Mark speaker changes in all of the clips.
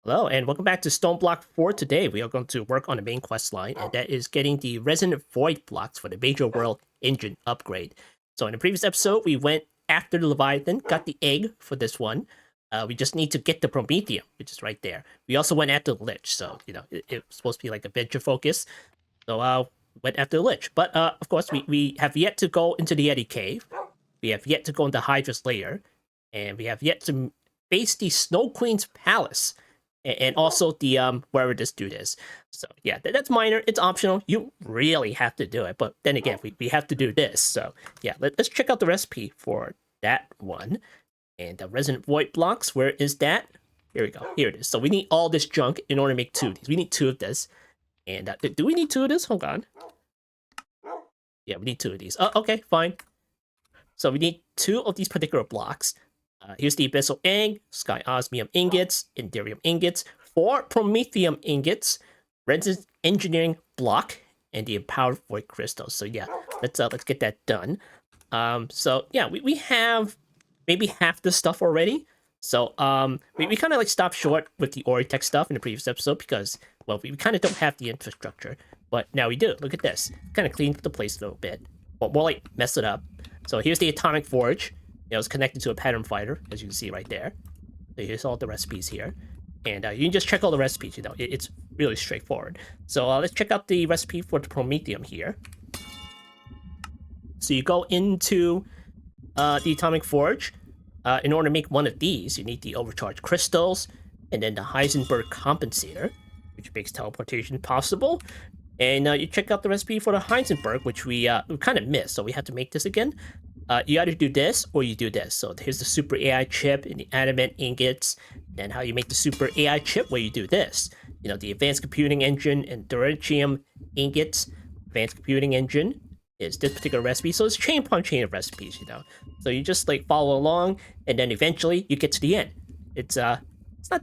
Speaker 1: Hello, and welcome back to StoneBlock. For today, we are going to work on the main quest line, and that is getting the Resonant Void blocks for the Major World engine upgrade. So in the previous episode, we went after the Leviathan, got the egg for this one. We just need to get the Prometheum, which is right there. We also went after the Lich, so, it was supposed to be like adventure focus. So, went after the Lich. But, of course, we have yet to go into the Yeti Cave. We have yet to go into Hydra's lair. And we have yet to face the Snow Queen's palace. And also the wherever this dude is. So yeah, that's minor. It's optional. You really have to do it. But then again, we have to do this. So yeah, let's check out the recipe for that one. And the Resonant Void blocks, where is that? Here we go. Here it is. So we need all this junk in order to make two of these. We need two of this. And do we need two of this? Hold on. Yeah, we need two of these. Okay, fine. So we need two of these particular blocks. Here's the Abyssal Egg, Sky Osmium Ingots, Enderium Ingots, 4 Prometheum Ingots, Resonant Engineering Block, and the Empowered Void Crystals. So yeah, let's get that done. So yeah, we have maybe half the stuff already. So we kind of like stopped short with the OriTech stuff in the previous episode because, well, we kind of don't have the infrastructure. But now we do. Look at this. Kind of cleaned up the place a little bit. But more like mess it up. So here's the Atomic Forge. It's connected to a pattern fighter, as you can see right there. So here's all the recipes here. And you can just check all the recipes, it's really straightforward. So let's check out the recipe for the Prometheum here. So you go into the Atomic Forge. In order to make one of these, you need the overcharged crystals, and then the Heisenberg compensator, which makes teleportation possible. And you check out the recipe for the Heisenberg, which we kind of missed, so we have to make this again. You either do this or you do this. So here's the super AI chip and the adamant ingots. And how you make the super AI chip, where you do this. The advanced computing engine and deuterium ingots. Advanced computing engine is this particular recipe. So it's chain upon chain of recipes, So you just like follow along, and then eventually you get to the end. It's not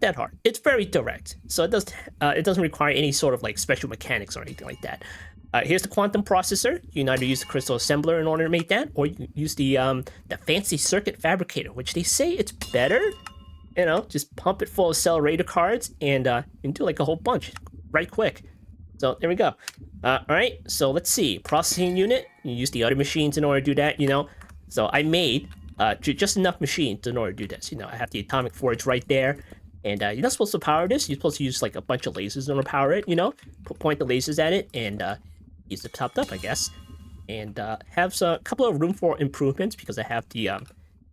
Speaker 1: that hard. It's very direct. So it doesn't require any sort of like special mechanics or anything like that. Here's the quantum processor. You can either use the crystal assembler in order to make that, or you can use the fancy circuit fabricator, which they say it's better. Just pump it full of accelerator cards, and you can do like a whole bunch right quick. So there we go. All right, so let's see. Processing unit. You use the other machines in order to do that. So I made just enough machines in order to do this. I have the Atomic Forge right there. And you're not supposed to power this. You're supposed to use like a bunch of lasers in order to power it, point the lasers at it, and use it topped up, I guess. And have a couple of room for improvements because I have the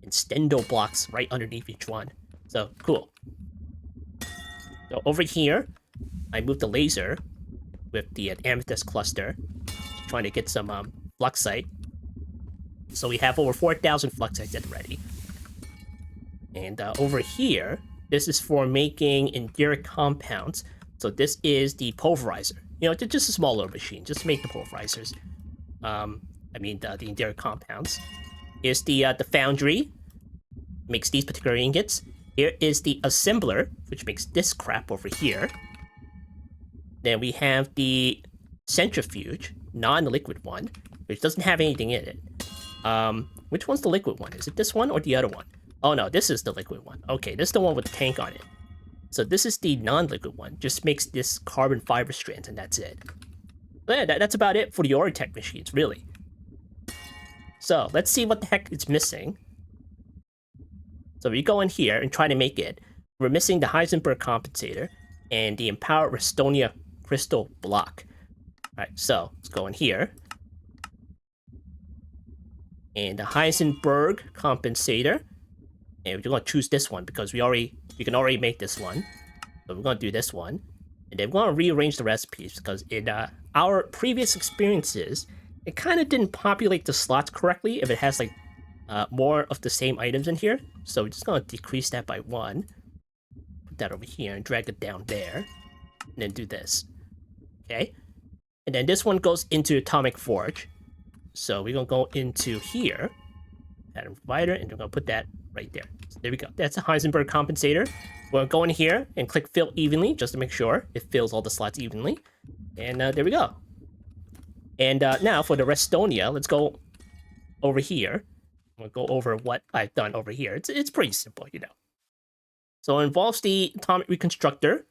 Speaker 1: Stendo blocks right underneath each one. So cool. So over here, I moved the laser with the amethyst cluster, trying to get some fluxite. So we have over 4,000 fluxites at ready. And over here, this is for making enderic compounds. So this is the pulverizer. Just a small little machine, just to make the pulverizers. The enderic compounds. Here's the foundry, makes these particular ingots. Here is the assembler, which makes this crap over here. Then we have the centrifuge, non-liquid one, which doesn't have anything in it. Which one's the liquid one? Is it this one or the other one? Oh no, this is the liquid one. Okay, this is the one with the tank on it. So this is the non-liquid one. Just makes this carbon fiber strands, and that's it. But yeah, that's about it for the OriTech machines, really. So let's see what the heck is missing. So we go in here and try to make it. We're missing the Heisenberg compensator and the Empowered Restonia crystal block. Alright, so let's go in here. And the Heisenberg compensator. And we're going to choose this one because we can already make this one. So we're going to do this one. And then we're going to rearrange the recipes because in our previous experiences, it kind of didn't populate the slots correctly if it has like more of the same items in here. So we're just going to decrease that by 1. Put that over here and drag it down there. And then do this. Okay? And then this one goes into Atomic Forge. So we're going to go into here. Pattern provider, and we're going to put that right there. So there we go. That's a Heisenberg compensator. We're going to go in here and click fill evenly just to make sure it fills all the slots evenly. And there we go. And now for the Restonia, let's go over here. We'll go over what I've done over here. It's pretty simple, So it involves the atomic reconstructor,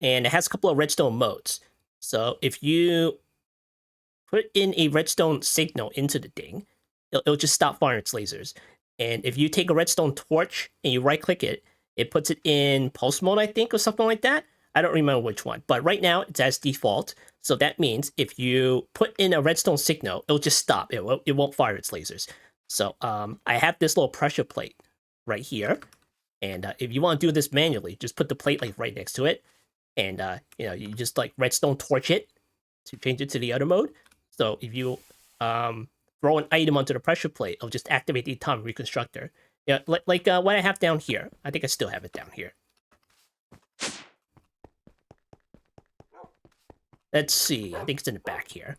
Speaker 1: and it has a couple of redstone modes. So if you put in a redstone signal into the thing, it'll just stop firing its lasers. And if you take a redstone torch and you right-click it, it puts it in pulse mode, I think, or something like that. I don't remember which one, but right now it's as default. So that means if you put in a redstone signal, it'll just stop. It won't fire its lasers. So I have this little pressure plate right here. And if you want to do this manually, just put the plate like right next to it. And, you just like redstone torch it to change it to the other mode. So if you throw an item onto the pressure plate, it'll just activate the atomic reconstructor. Yeah, like what I have down here. I think I still have it down here. Let's see. I think it's in the back here.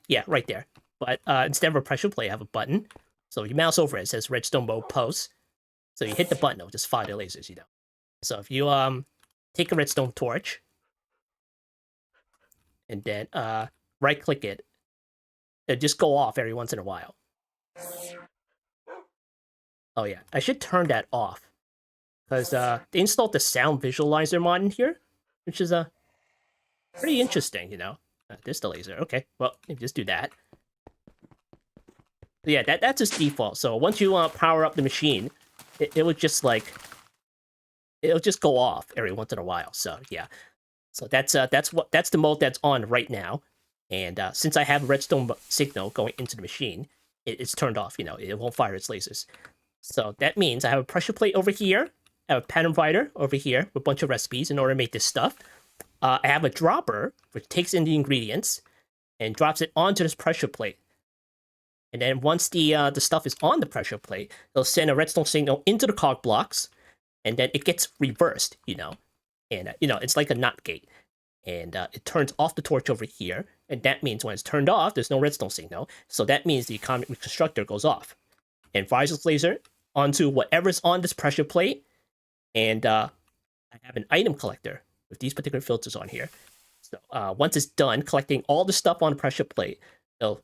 Speaker 1: Yeah, right there. But instead of a pressure plate, I have a button. So if you mouse over it, it says redstone mode pulse. So you hit the button, it'll just fire the lasers, So if you take a redstone torch and then right-click it, it'll just go off every once in a while. Oh yeah, I should turn that off because they installed the sound visualizer mod in here, which is pretty interesting, There's the laser. Okay, well, you just do that. But yeah, that's its default. So once you power up the machine, it would just it'll just go off every once in a while. So yeah, so that's the mode that's on right now. And since I have a redstone signal going into the machine, it's turned off. It won't fire its lasers. So that means I have a pressure plate over here. I have a pattern provider over here with a bunch of recipes in order to make this stuff. I have a dropper which takes in the ingredients and drops it onto this pressure plate. And then once the stuff is on the pressure plate, it'll send a redstone signal into the cog blocks, and then it gets reversed, And it's like a NOT gate, and it turns off the torch over here, and that means when it's turned off, there's no redstone signal. So that means the atomic reconstructor goes off and fires its laser onto whatever's on this pressure plate. And I have an item collector with these particular filters on here. So once it's done collecting all the stuff on the pressure plate, it'll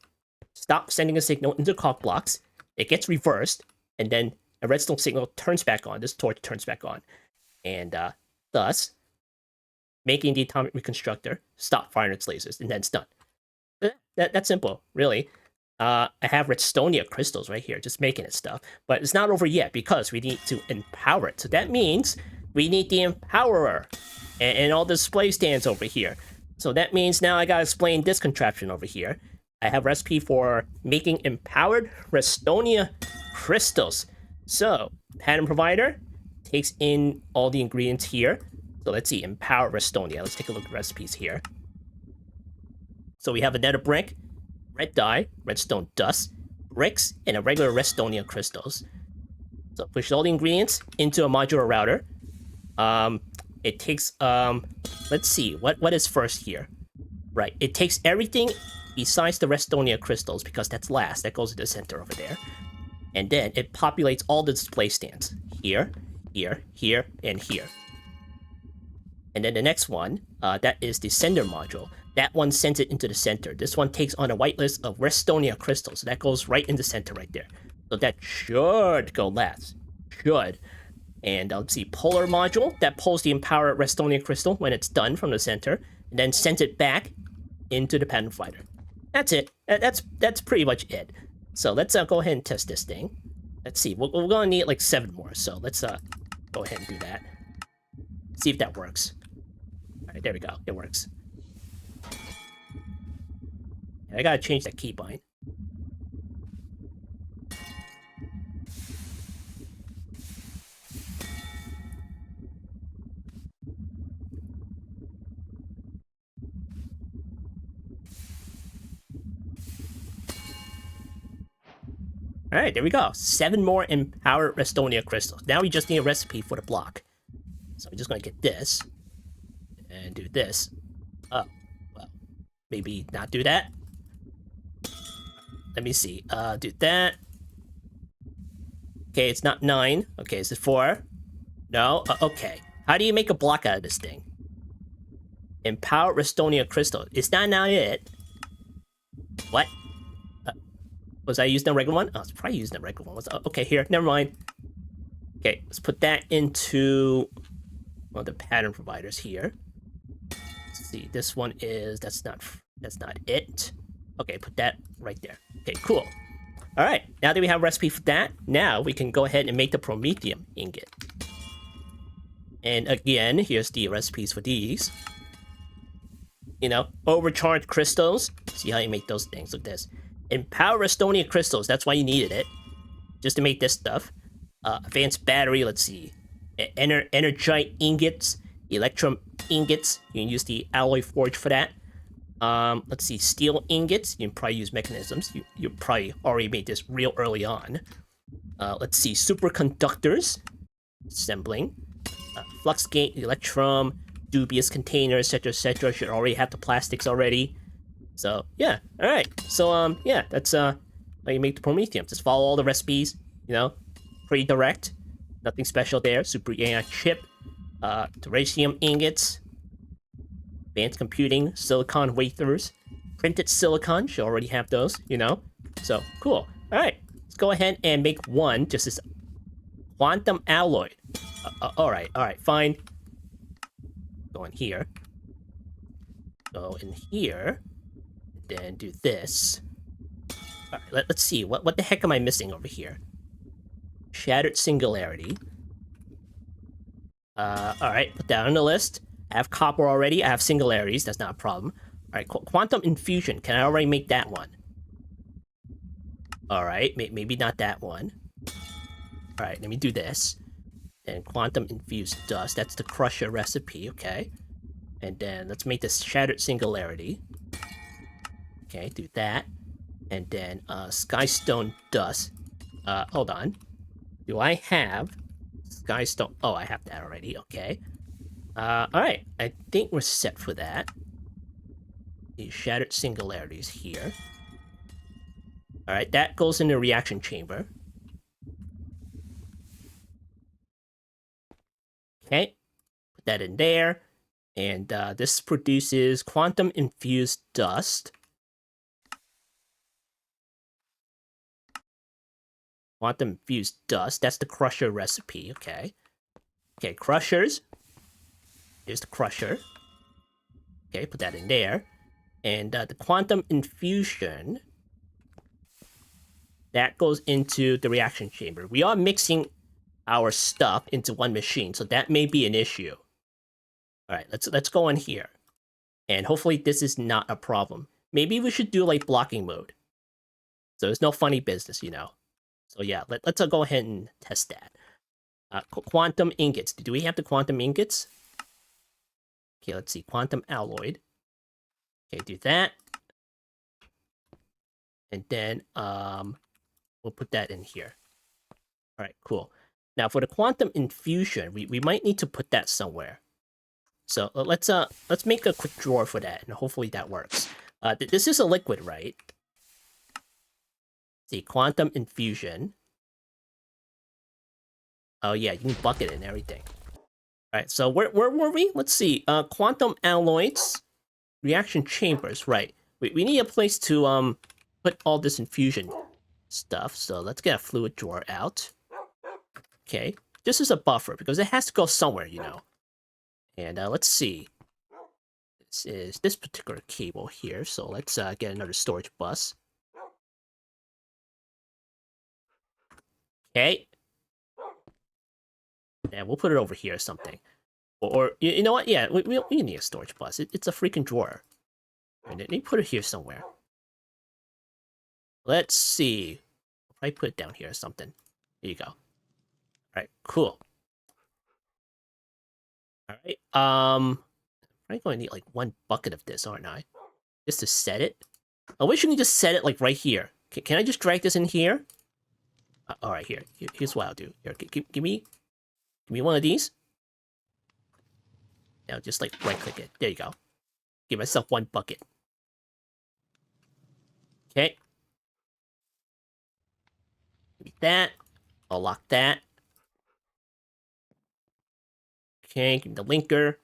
Speaker 1: stop sending a signal into the cog blocks. It gets reversed, and then a redstone signal turns back on. This torch turns back on, and thus making the atomic reconstructor stop firing its lasers, and then it's done. That's simple, really. I have redstonia crystals right here, just making it stuff. But it's not over yet because we need to empower it. So that means we need the empowerer and all the display stands over here. So that means now I gotta explain this contraption over here. I have a recipe for making empowered redstonia crystals. So pattern provider takes in all the ingredients here. So let's see, empowered redstonia. Let's take a look at recipes here. So we have a nether brick, red dye, redstone dust, bricks, and a regular redstonia crystals. So push all the ingredients into a modular router. It takes let's see, what is first here? Right, it takes everything besides the redstonia crystals because that's last. That goes to the center over there. And then it populates all the display stands here, here, here, and here. And then the next one, that is the sender module. That one sends it into the center. This one takes on a whitelist of redstonia crystals. So that goes right in the center right there. So that should go last. Should. And let's see, polar module. That pulls the empowered redstonia crystal when it's done from the center. And then sends it back into the pattern provider. That's it. That's pretty much it. So let's go ahead and test this thing. Let's see. We're going to need like 7 more. So let's go ahead and do that. See if that works. All right, there we go. It works. I gotta change that keybind. All right, there we go. 7 more empowered redstonia crystals. Now we just need a recipe for the block. So I'm just gonna get this and do this. Oh, well, maybe not do that. Let me see. Do that. Okay, it's not 9. Okay, is it 4? No? Okay. How do you make a block out of this thing? Empowered redstonia crystal. Is that not it? What? Was I using the regular one? Oh, I was probably using the regular one. Okay, here. Never mind. Okay, let's put that into one of the pattern providers here. Let's see, this one is that's not it. Okay, put that right there. Okay, cool. All right, now that we have a recipe for that, now we can go ahead and make the promethium ingot. And again, here's the recipes for these. You know, overcharged crystals. See how you make those things. Look at this. Empower Estonian crystals. That's why you needed it. Just to make this stuff. Advanced battery. Let's see. Energite ingots. Electrum ingots. You can use the alloy forge for that. Let's see. Steel ingots. You can probably use mechanisms. You probably already made this real early on. Let's see. Superconductors. Assembling. Flux gate. Electrum. Dubious containers, etc. Should already have the plastics already. So yeah, all right. So yeah, that's how you make the promethium. Just follow all the recipes. You know, pretty direct. Nothing special there. Super AI chip, terracium ingots, advanced computing, silicon wafers, printed silicon. Should already have those. You know, so cool. All right, let's go ahead and make one. Just this quantum alloy. All right, fine. Go in here. Go in here. Then do this. All right, let's see. What the heck am I missing over here? Shattered singularity. All right, put that on the list. I have copper already. I have singularities. That's not a problem. All right, quantum infusion. Can I already make that one? All right, maybe not that one. All right, let me do this. And quantum infused dust. That's the crusher recipe. Okay. And then let's make this shattered singularity. Okay, do that. And then skystone dust. Hold on. Do I have skystone? Oh, I have that already. Okay. Alright. I think we're set for that. These shattered singularities here. Alright, that goes in the reaction chamber. Okay. Put that in there. And this produces quantum infused dust. Quantum infused dust. That's the crusher recipe. Okay. Okay, crushers. Here's the crusher. Okay, put that in there. And the quantum infusion, that goes into the reaction chamber. We are mixing our stuff into one machine, so that may be an issue. All right, let's go in here. And hopefully this is not a problem. Maybe we should do like blocking mode. So there's no funny business, you know. So yeah, let's go ahead and test that. Quantum ingots. Do we have the quantum ingots? Okay, let's see. Quantum alloyed. Okay, do that. And then we'll put that in here. All right, cool. Now for the quantum infusion, we might need to put that somewhere. So let's make a quick drawer for that, and hopefully that works. This is a liquid, right? See, quantum infusion. Oh yeah, you can bucket it and everything. All right, so where were we? Let's see. Quantum alloys, reaction chambers. Right. We need a place to put all this infusion stuff. So let's get a fluid drawer out. Okay, this is a buffer because it has to go somewhere, you know. And let's see. This is this particular cable here. So let's get another storage bus. Okay. And we'll put it over here or something. Or you know what? Yeah, we need a storage bus. It's a freaking drawer. And let me put it here somewhere. Let's see. I'll probably put it down here or something. There you go. All right, cool. All right. I'm probably going to need like one bucket of this, aren't I? Just to set it. I wish you could just set it like right here. Can I just drag this in here? All right, here's what I'll do. Here, give me one of these. Now just like right click it. There you go. Give myself one bucket. Okay. Give me that. I'll lock that. Okay, give me the linker.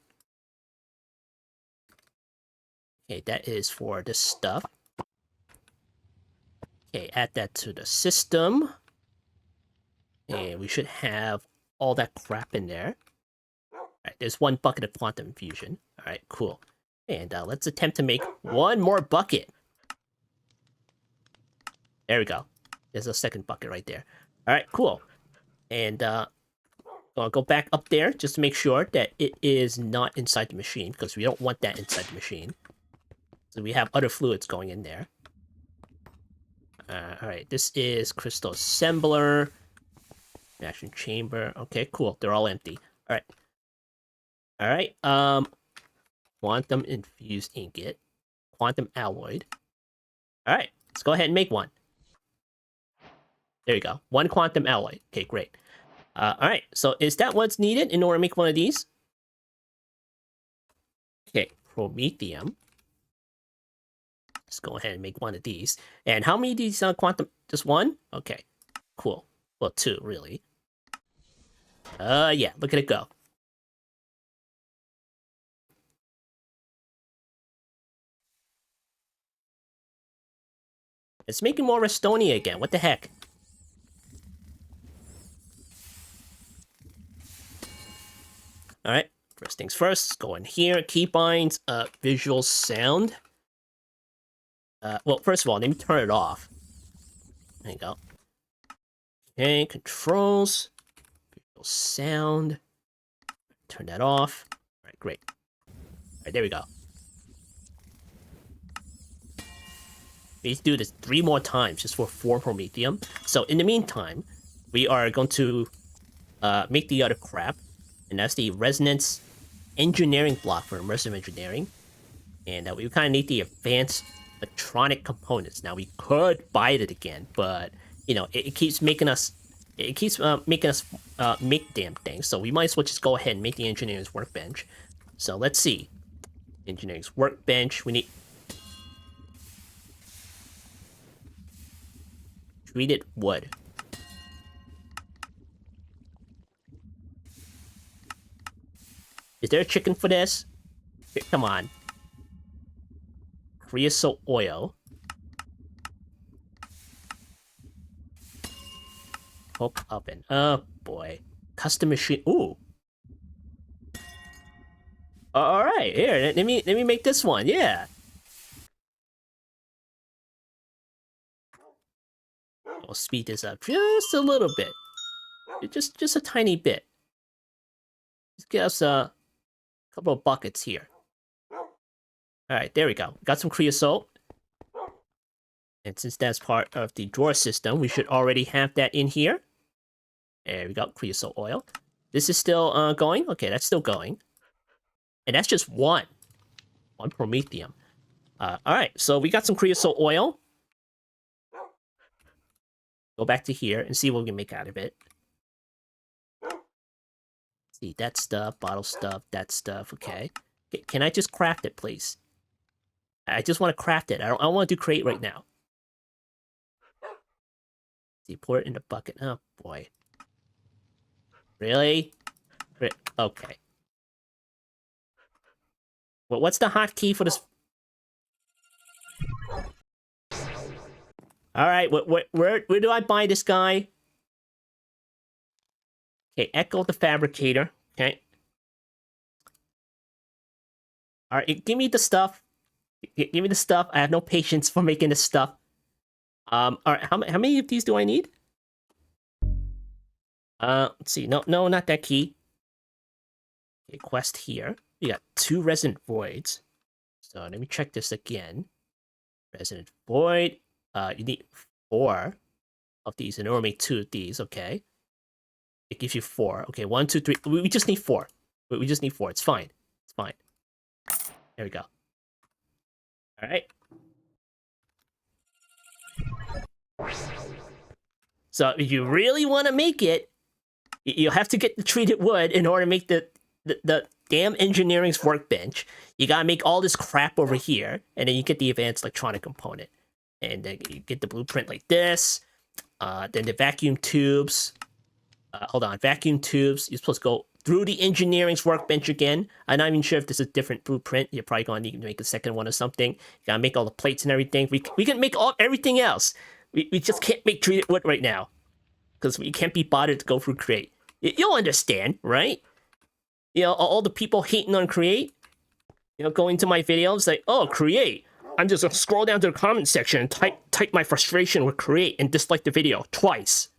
Speaker 1: Okay, that is for this stuff. Okay, add that to the system. And we should have all that crap in there. All right, there's 1 bucket of quantum fusion. All right, cool. And let's attempt to make 1 more bucket. There we go. There's a 2nd bucket right there. All right, cool. And I'll go back up there just to make sure that it is not inside the machine, because we don't want that inside the machine. So we have other fluids going in there. All right, this is crystal assembler, reaction chamber. Okay, cool. They're all empty. All right. Quantum infused ingot, quantum alloyed. All right, let's go ahead and make 1. There you go. 1 quantum alloy. Okay, great. All right, so is that what's needed in order to make 1 of these? Okay, promethium. Let's go ahead and make 1 of these. And how many of these quantum? Just 1? Okay, cool. Well, 2, really. Yeah, look at it go. It's making more Restonia again. What the heck? All right, first things first, go in here, keybinds, visual sound. Well, first of all, let me turn it off. There you go. Okay, controls, visual sound. Turn that off. All right, great. All right, there we go. We need to do this 3 more times just for 4 promethium. So in the meantime, we are going to make the other crap. And that's the resonance engineering block for immersive engineering. And we kind of need the advanced electronic components. Now, we could buy it again, but, you know, it keeps making us... It keeps making us make damn things. So we might as well just go ahead and make the engineering's workbench. So let's see. Engineering's workbench. We need... treated wood. Is there a chicken for this? Here, come on. Creosote oil. Coke oven. Oh boy. Custom machine. Ooh. All right. Here, let me make this one. Yeah. We'll speed this up just a little bit. Just a tiny bit. Just give us a couple of buckets here. Alright, there we go. Got some creosote. And since that's part of the drawer system, we should already have that in here. There we go, creosote oil. This is still going? Okay, that's still going. And that's just 1. 1 promethium. Alright, so we got some creosote oil. Go back to here and see what we can make out of it. See, that stuff, bottle stuff, that stuff, okay. Can I just craft it, please? I just want to craft it. I don't want to do create right now. See, pour it in the bucket. Oh, boy. Really? Okay. Well, what's the hotkey for this? Alright, where do I buy this guy? Okay, Echo the Fabricator. Okay. Alright, give me the stuff. Give me the stuff. I have no patience for making this stuff. Alright, how many of these do I need? Let's see. No, not that key. Okay, quest here. We got 2 Resonant Voids. So let me check this again. Resonant Void. You need 4 of these, and we'll make 2 of these, okay? It gives you 4. Okay, 1, 2, 3. We just need 4. We just need 4. It's fine. It's fine. There we go. Alright. So if you really want to make it, you'll have to get the treated wood in order to make the damn engineering's workbench. You gotta make all this crap over here, and then you get the advanced electronic component. And then you get the blueprint like this. Then the vacuum tubes. Hold on, vacuum tubes. You're supposed to go through the engineering's workbench again. I'm not even sure if this is a different blueprint. You're probably going to need to make a second one or something. You gotta make all the plates and everything. We can make everything else. We just can't make treated wood right now. Because we can't be bothered to go through create. You'll understand, right? You know, all the people hating on Create, you know, going to my videos like, oh, Create. I'm just gonna scroll down to the comment section and type my frustration with Create and dislike the video twice.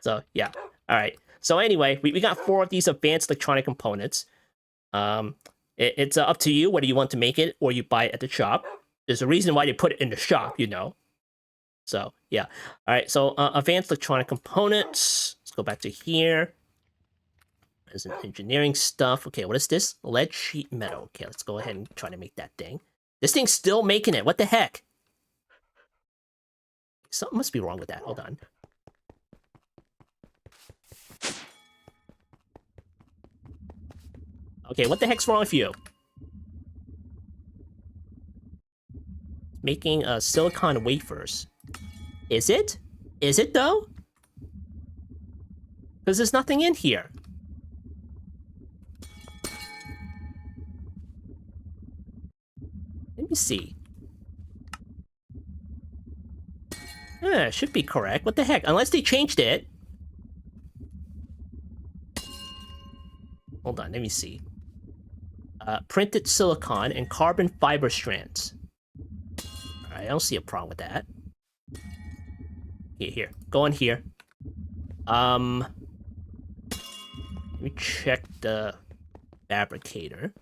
Speaker 1: So yeah, all right. So anyway, we got 4 of these advanced electronic components. It's up to you whether you want to make it or you buy it at the shop. There's a reason why they put it in the shop, you know. So yeah, all right. So advanced electronic components. Let's go back to here. There's an engineering stuff. Okay, what is this? Lead sheet metal. Okay, let's go ahead and try to make that thing. This thing's still making it. What the heck? Something must be wrong with that. Hold on. Okay, what the heck's wrong with you? Making silicon wafers. Is it? Is it though? Because there's nothing in here. Let me see. It should be correct. What the heck? Unless they changed it. Hold on, let me see. Printed silicon and carbon fiber strands. Alright, I don't see a problem with that. Here. Go in here. Let me check the fabricator.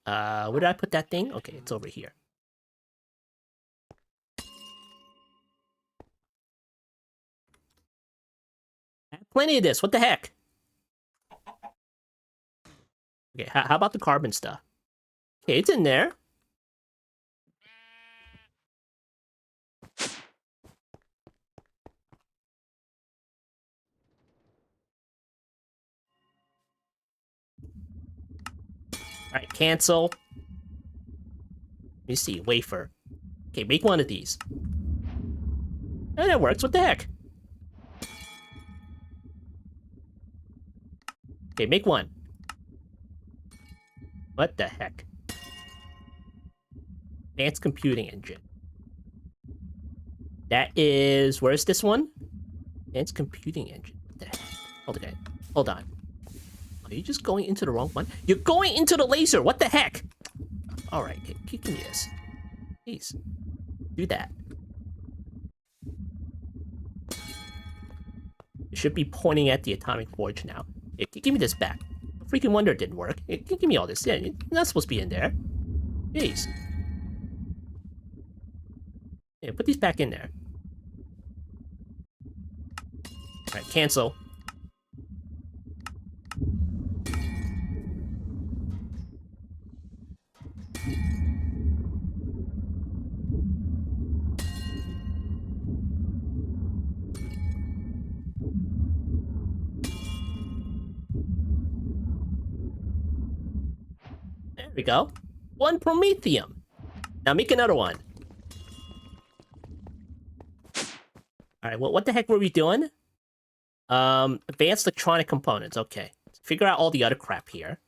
Speaker 1: Where did I put that thing? Okay, it's over here. I have plenty of this. What the heck? Okay, how about the carbon stuff? Okay, it's in there. Alright, cancel. Let me see, wafer. Okay, make one of these. And that works, what the heck? Okay, make one. What the heck? Advanced computing engine. That is... Where's this one? Advanced computing engine. What the heck? Okay, hold on. Are you just going into the wrong one? You're going into the laser! What the heck? Alright, give me this. Please. Do that. It should be pointing at the atomic forge now. Give me this back. Freaking wonder it didn't work. Give me all this. Yeah, you're not supposed to be in there. Jeez. Yeah, put these back in there. Alright, cancel. There we go. 1 promethium. Now make another one. Alright, well, what the heck were we doing? Advanced electronic components. Okay. Let's figure out all the other crap here.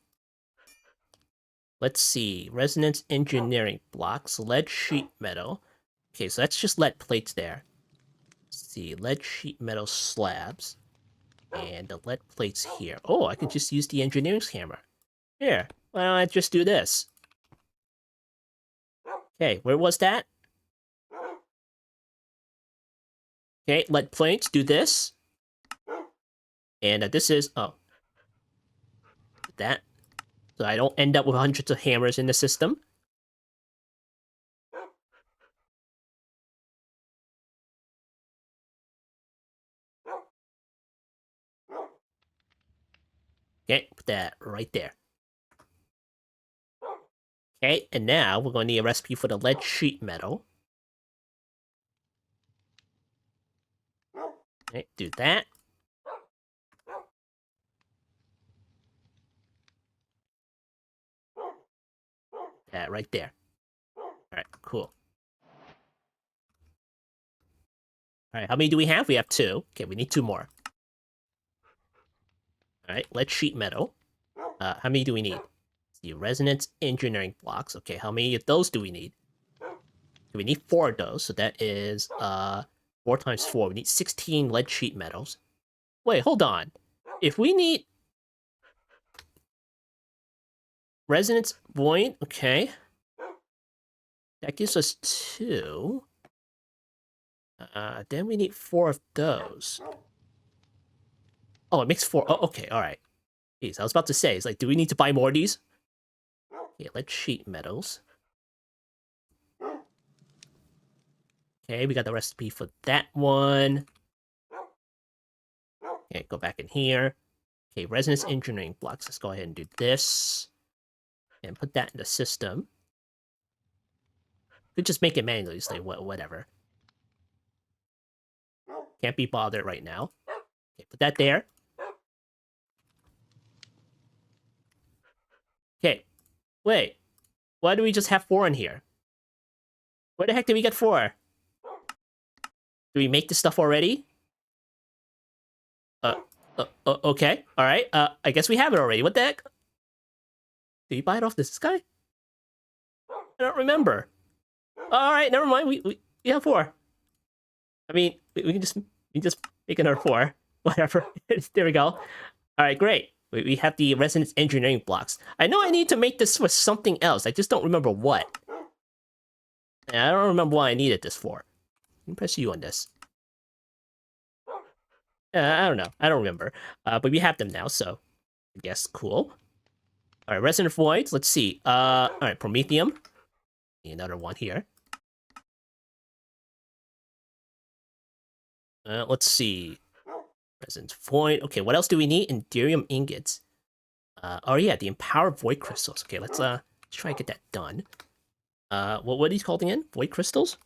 Speaker 1: Let's see. Resonance engineering blocks. Lead sheet metal. Okay, so that's just lead plates there. Let's see. Lead sheet metal slabs. And the lead plates here. Oh, I could just use the engineering hammer. Here. Why don't I just do this? Okay, where was that? Okay, lead plates, do this. And this is... Oh. That. So I don't end up with hundreds of hammers in the system. Okay, put that right there. Okay, and now we're going to need a recipe for the lead sheet metal. Okay, do that. That right there. Alright, cool. Alright, how many do we have? We have 2. Okay, we need 2 more. Alright, lead sheet metal. How many do we need? The resonance engineering blocks. Okay, how many of those do we need? We need 4 of those, so that is 4 times 4. We need 16 lead sheet metals. Wait, hold on. If we need resonance void, okay. That gives us 2. Then we need 4 of those. Oh, it makes 4. Oh, okay, alright. Jeez, I was about to say, it's like, do we need to buy more of these? Yeah, let's sheet metals. Okay, we got the recipe for that one. Okay, go back in here. Okay, resonance engineering blocks. Let's go ahead and do this. And put that in the system. Could just make it manually, say whatever. Can't be bothered right now. Okay, put that there. Okay, wait. Why do we just have 4 in here? Where the heck did we get 4? Do we make this stuff already? Okay, alright. I guess we have it already. What the heck? Did you buy it off this guy? I don't remember. Alright, never mind. We have 4. I mean, we can just make another 4. Whatever. There we go. Alright, great. We have the resonance engineering blocks. I know I need to make this for something else. I just don't remember what. And I don't remember what I needed this for. Let me press U on this. I don't know. I don't remember. But we have them now, so I guess cool. Alright, resonant voids. Let's see. Alright, promethium. Another one here. Let's see. Resonance void. Okay, what else do we need? Enderium ingots. Oh yeah, the empowered void crystals. Okay, let's try and get that done. What are these called again? Void crystals?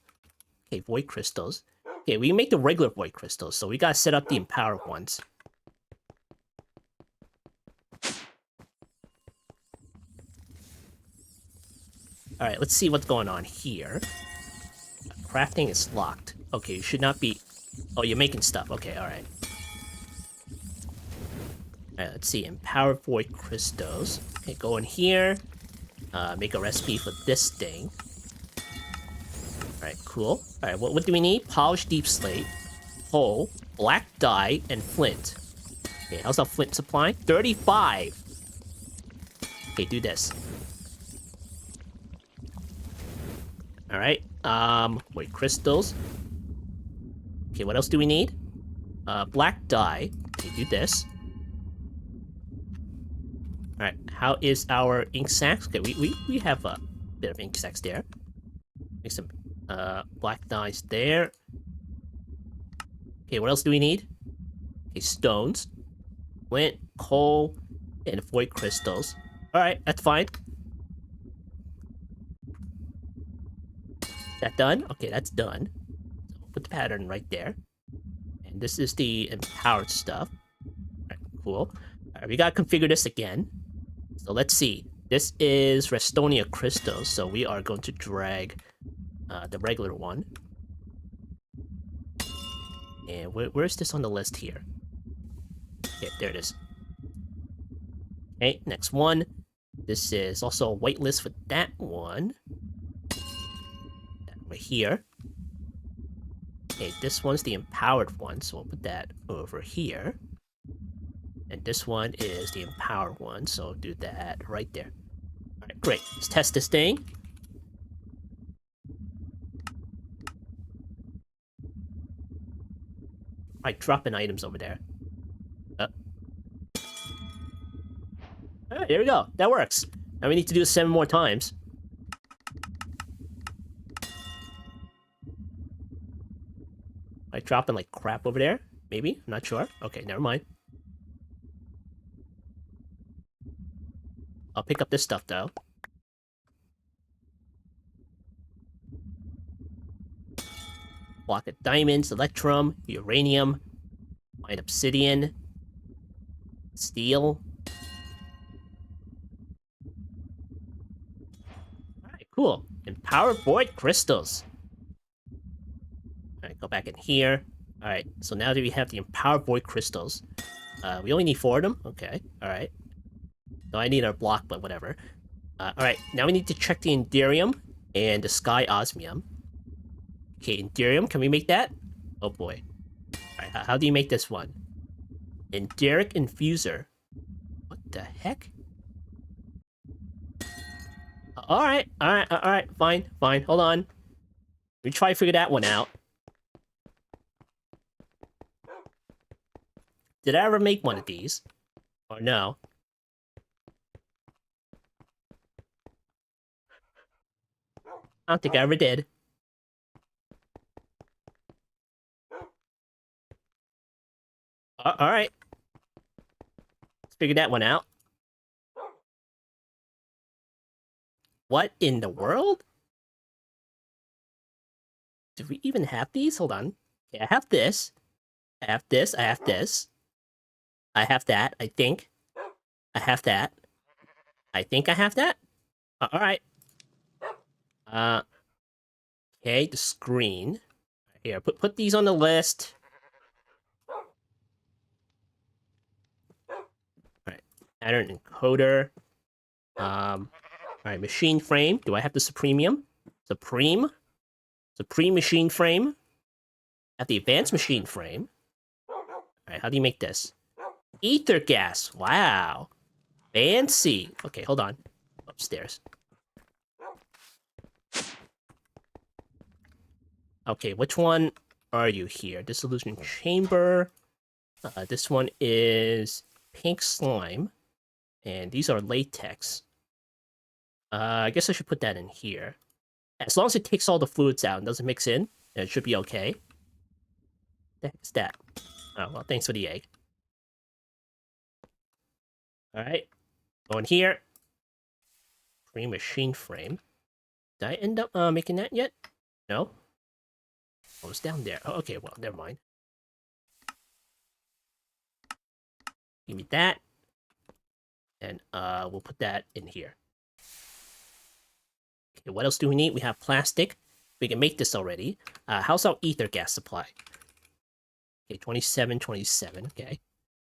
Speaker 1: Okay, void crystals. Okay, we can make the regular void crystals, so we gotta set up the empowered ones. Alright, let's see what's going on here. Crafting is locked. Okay, you should not be... Oh, you're making stuff. Okay, alright. Alright, let's see. Empowered void crystals. Okay, go in here. Make a recipe for this thing. Alright, cool. Alright, what do we need? Polished deep slate, coal, black dye, and flint. Okay, how's our flint supply? 35! Okay, do this. Alright, wait, crystals. Okay, what else do we need? Black dye. Okay, do this. Alright, how is our ink sacks? Okay, we have a bit of ink sacks there. Make some black dyes there. Okay, what else do we need? Okay, stones, flint, coal, and void crystals. Alright, that's fine. That done? Okay, that's done. So put the pattern right there. And this is the empowered stuff. Alright, cool. Alright, we gotta configure this again. So let's see. This is Restonia crystals, so we are going to drag the regular one. And where's this on the list here? Okay, there it is. Okay, next one. This is also a whitelist for that one. That right here. Okay, this one's the empowered one, so we'll put that over here. And this one is the empowered one, so do that right there. Alright, great. Let's test this thing. Alright, dropping items over there. Alright, there we go. That works. Now we need to do this 7 more times. Alright, dropping like crap over there? Maybe? I'm not sure. Okay, never mind. I'll pick up this stuff, though. Block of diamonds, electrum, uranium, mine obsidian, steel. Alright, cool. Empowered void crystals. Alright, go back in here. Alright, so now that we have the empowered void crystals, we only need 4 of them? Okay, alright. No, I need our block, but whatever. Alright, now we need to check the Enderium and the Sky Osmium. Okay, Enderium, can we make that? Oh boy. Alright, how do you make this one? And Derek Infuser. What the heck? Alright, fine. Hold on. Let me try to figure that one out. Did I ever make one of these? Or no? I don't think I ever did. Alright. Let's figure that one out. What in the world? Do we even have these? Hold on. Okay, I have this. I have this. I have this. I have that, I think. I have that. I think I have that. Alright. Okay, the screen. Here, put these on the list. Alright. Pattern encoder. Alright, machine frame. Do I have the Supremium? Supreme machine frame. At the advanced machine frame. Alright, how do you make this? Ether gas. Wow. Fancy. Okay, hold on. Upstairs. Okay, which one are you here? Dissolution chamber. This one is pink slime. And these are latex. I guess I should put that in here. As long as it takes all the fluids out and doesn't mix in, it should be okay. What the heck is that? Oh, well, thanks for the egg. Alright. Go in here. Machine frame. Did I end up making that yet? No? Oh, it's down there. Oh, okay, well, never mind. Give me that. And we'll put that in here. Okay, what else do we need? We have plastic. We can make this already. How's our ether gas supply? Okay, 27. Okay.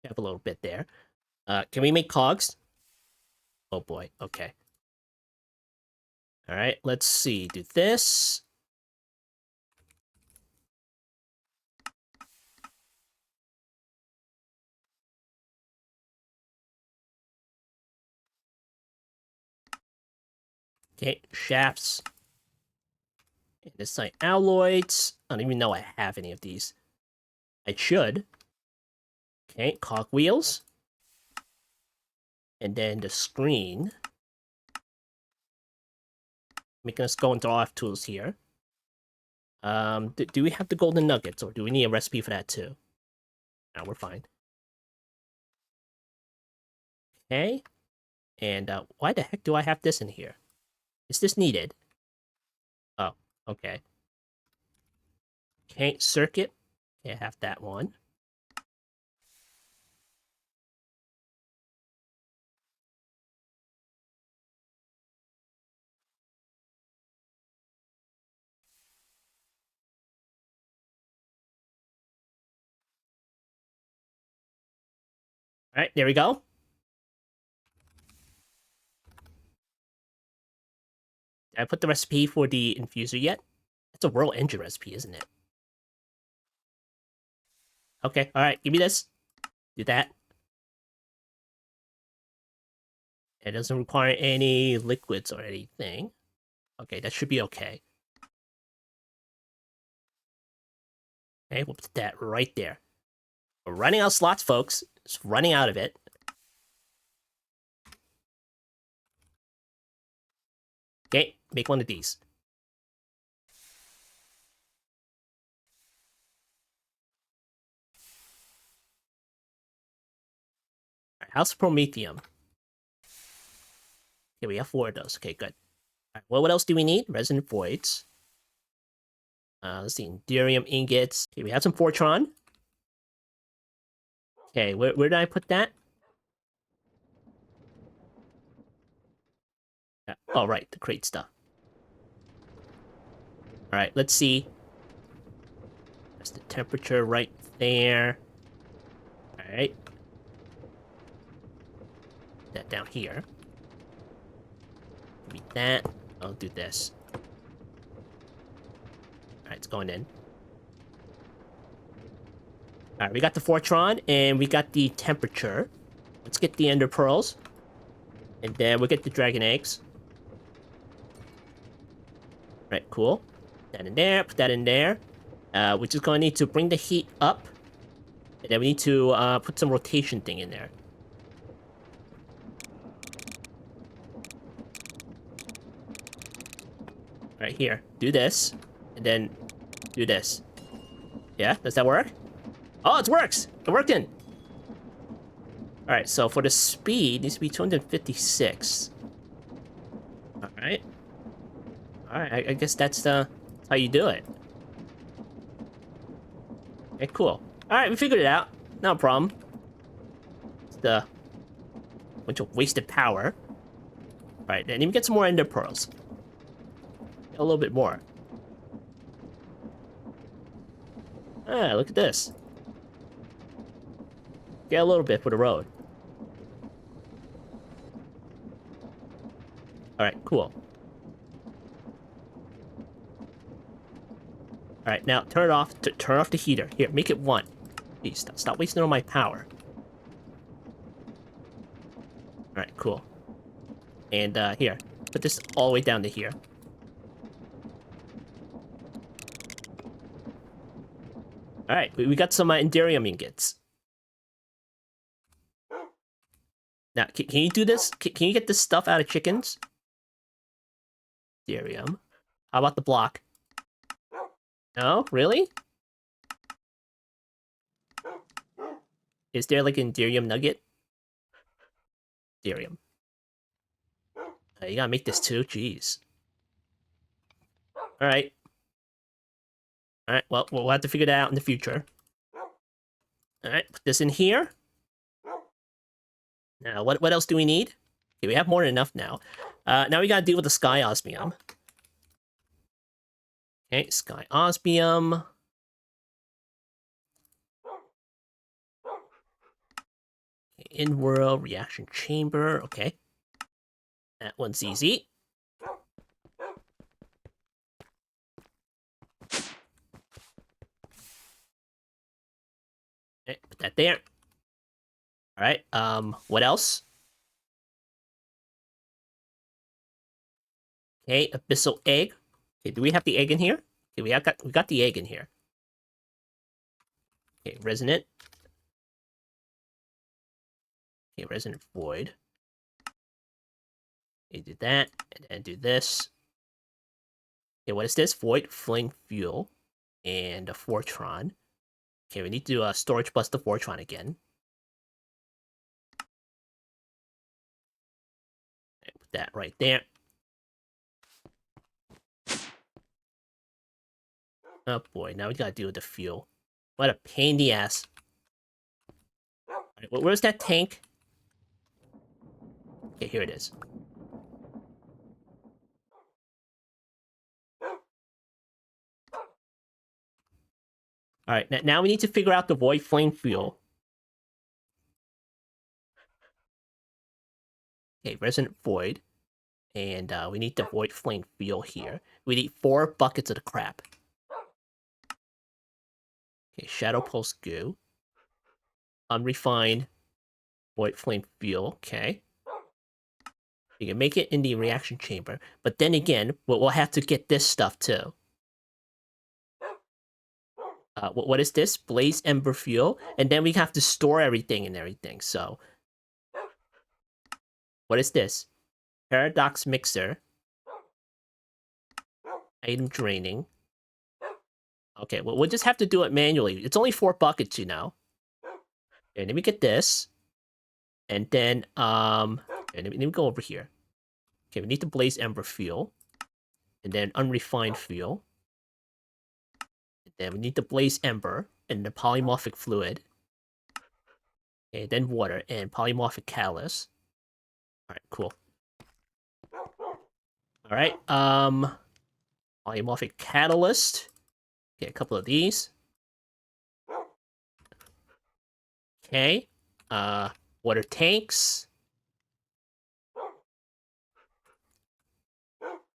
Speaker 1: We have a little bit there. Can we make cogs? Oh boy, okay. Alright, let's see. Do this. Okay, shafts. And this side, alloys. I don't even know I have any of these. I should. Okay, cog wheels. And then the screen. Making us go into RF tools here. Do we have the golden nuggets, or do we need a recipe for that too? No, we're fine. Okay. And why the heck do I have this in here? Is this needed? Oh, okay. Okay, circuit. Okay, I have that one. Alright, there we go. Did I put the recipe for the infuser yet? That's a World Engine recipe, isn't it? Okay, alright, give me this. Do that. It doesn't require any liquids or anything. Okay, that should be okay. Okay, we'll put that right there. We're running out of slots, folks. Just running out of it. Okay, make one of these. Alright, how's Promethium? Okay, we have 4 of those. Okay, good. Alright, well, what else do we need? Resonant voids. Let's see, Enderium ingots. Okay, we have some Fortron. Okay, where did I put that? Oh, right, the crate stuff. Alright, let's see. That's the temperature right there. Alright. That down here. Give me that. I'll do this. Alright, it's going in. All right, we got the Fortron, and we got the temperature. Let's get the Ender Pearls. And then we'll get the Dragon Eggs. All right, cool. Put that in there, put that in there. We're just gonna need to bring the heat up. And then we need to put some rotation thing in there. Right here. Do this. And then do this. Yeah, does that work? Oh, it works! It working! Alright, so for the speed, it needs to be 256. Alright. Alright, I guess that's how you do it. Okay, cool. Alright, we figured it out. No problem. It's the bunch of wasted power. Alright, then even get some more Ender Pearls. A little bit more. Ah, look at this. Get a little bit for the road. Alright, cool. Alright, now turn it off. Turn off the heater. Here, make it 1. Please, stop wasting all my power. Alright, cool. And here, put this all the way down to here. Alright, we got some Enderium ingots. Now, can you do this? Can you get this stuff out of chickens? Enderium. How about the block? No? Really? Is there like an Enderium nugget? Enderium. You gotta make this too? Jeez. Alright. Alright, well, we'll have to figure that out in the future. Alright, put this in here. Now, what else do we need? Okay, we have more than enough now. Now we gotta deal with the Sky Osmium. Okay, Sky Osmium. In-world reaction chamber. Okay. That one's easy. Okay, put that there. Alright, what else? Okay, Abyssal Egg. Okay, do we have the egg in here? Okay, we got the egg in here. Okay, Resonant. Okay, Resonant Void. Okay, do that, and then do this. Okay, what is this? Void Fling Fuel. And a Fortron. Okay, we need to storage bus the Fortron again. Okay, put that right there. Oh boy, now we gotta deal with the fuel. What a pain in the ass. Right, where's that tank? Okay, here it is. Alright, now we need to figure out the Void Flame Fuel. Okay, Resonant Void. And we need the Void Flame Fuel here. We need 4 buckets of the crap. Okay, Shadow Pulse Goo. Unrefined Void Flame Fuel, okay. You can make it in the reaction chamber, but then again, we'll have to get this stuff too. What is this? Blaze Ember Fuel, and then we have to store everything and everything, so... What is this? Paradox Mixer. Item Draining. Okay, well, we'll just have to do it manually. It's only 4 buckets, you know. And then we get this. And then, and then we go over here. Okay, we need the Blaze Ember Fuel. And then Unrefined Fuel. And then we need the Blaze Ember and the Polymorphic Fluid. Okay, then Water and Polymorphic Catalyst. Alright, cool. Alright, Polymorphic Catalyst. Okay, a couple of these. Okay. Water tanks.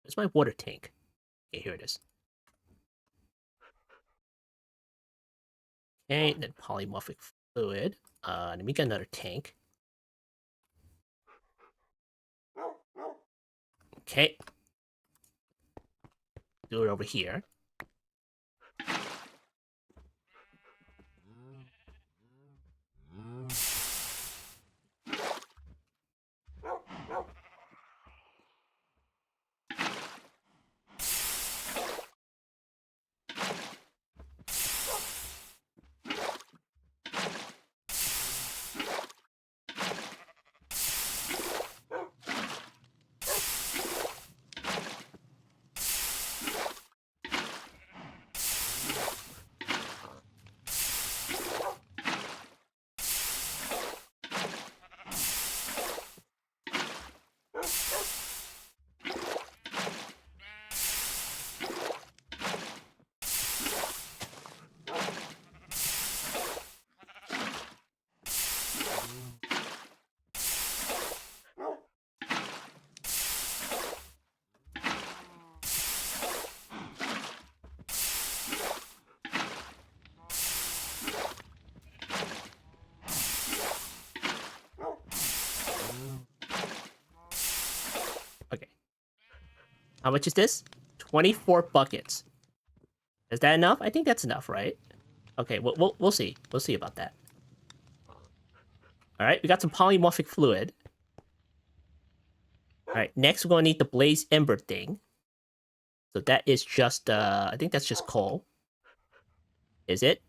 Speaker 1: Where's my water tank? Okay, here it is. Okay, then polymorphic fluid. Let me get another tank. Okay. Do it over here. Okay. How much is this? 24 buckets. Is that enough? I think that's enough, right? Okay, we'll see. We'll see about that. All right, we got some polymorphic fluid. All right, next we're gonna need the blaze ember thing. So that is just, I think that's just coal. Is it?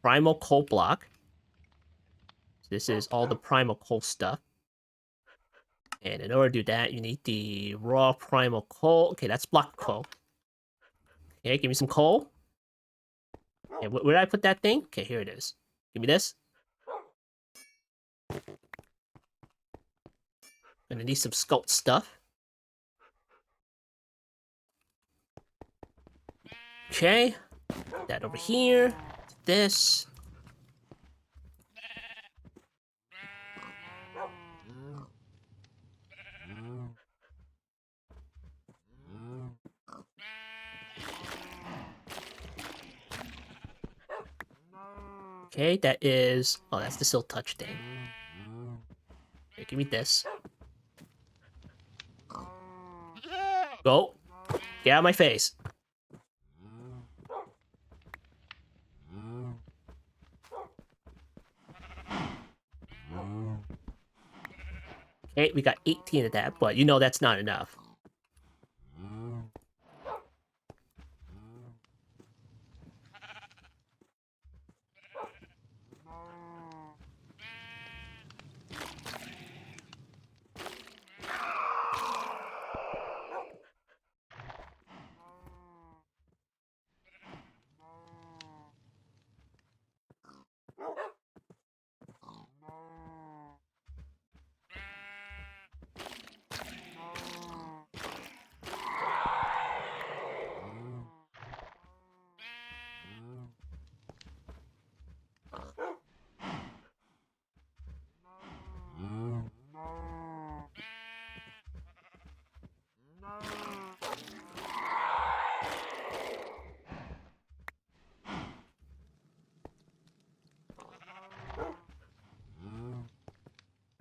Speaker 1: Primal coal block. This is all the primal coal stuff. And in order to do that, you need the raw primal coal. Okay, that's block coal. Okay, give me some coal. Okay, where did I put that thing? Okay, here it is. Give me this. Gonna need some sculpt stuff. Okay, that over here. This. Okay, that is... Oh, that's the silk touch thing. Okay, give me this. Go. Get out of my face. Okay, we got 18 of that, but you know that's not enough.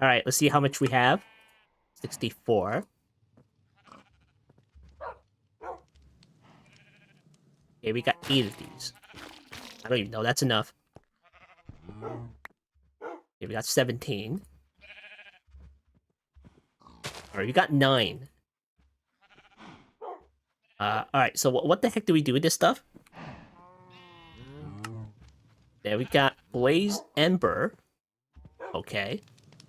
Speaker 1: All right, let's see how much we have. 64. Okay, we got 8 of these. I don't even know. That's enough. Okay, we got 17. Alright, we got 9. Alright, so what the heck do we do with this stuff? There we got Blaze Ember. Okay.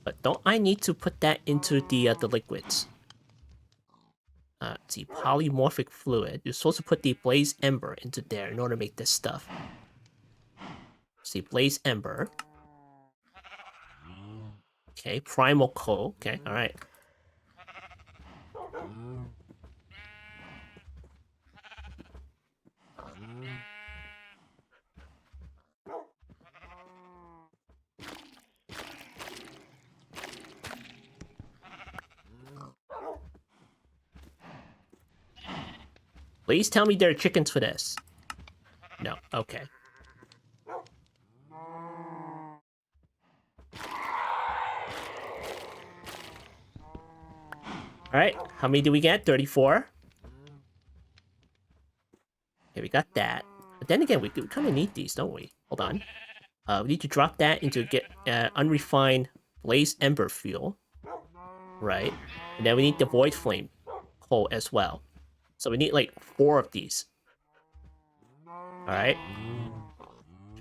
Speaker 1: But don't I need to put that into the liquids? Let's see, polymorphic fluid. You're supposed to put the Blaze Ember into there in order to make this stuff. Let's see, Blaze Ember. Okay, primal coal. Okay, alright. Please tell me there are chickens for this. No, okay. Alright, how many do we get? 34. Okay, we got that. But then again, we kind of need these, don't we? Hold on. We need to drop that into get unrefined blaze ember fuel. Right. And then we need the void flame coal as well. So we need like 4 of these. Alright.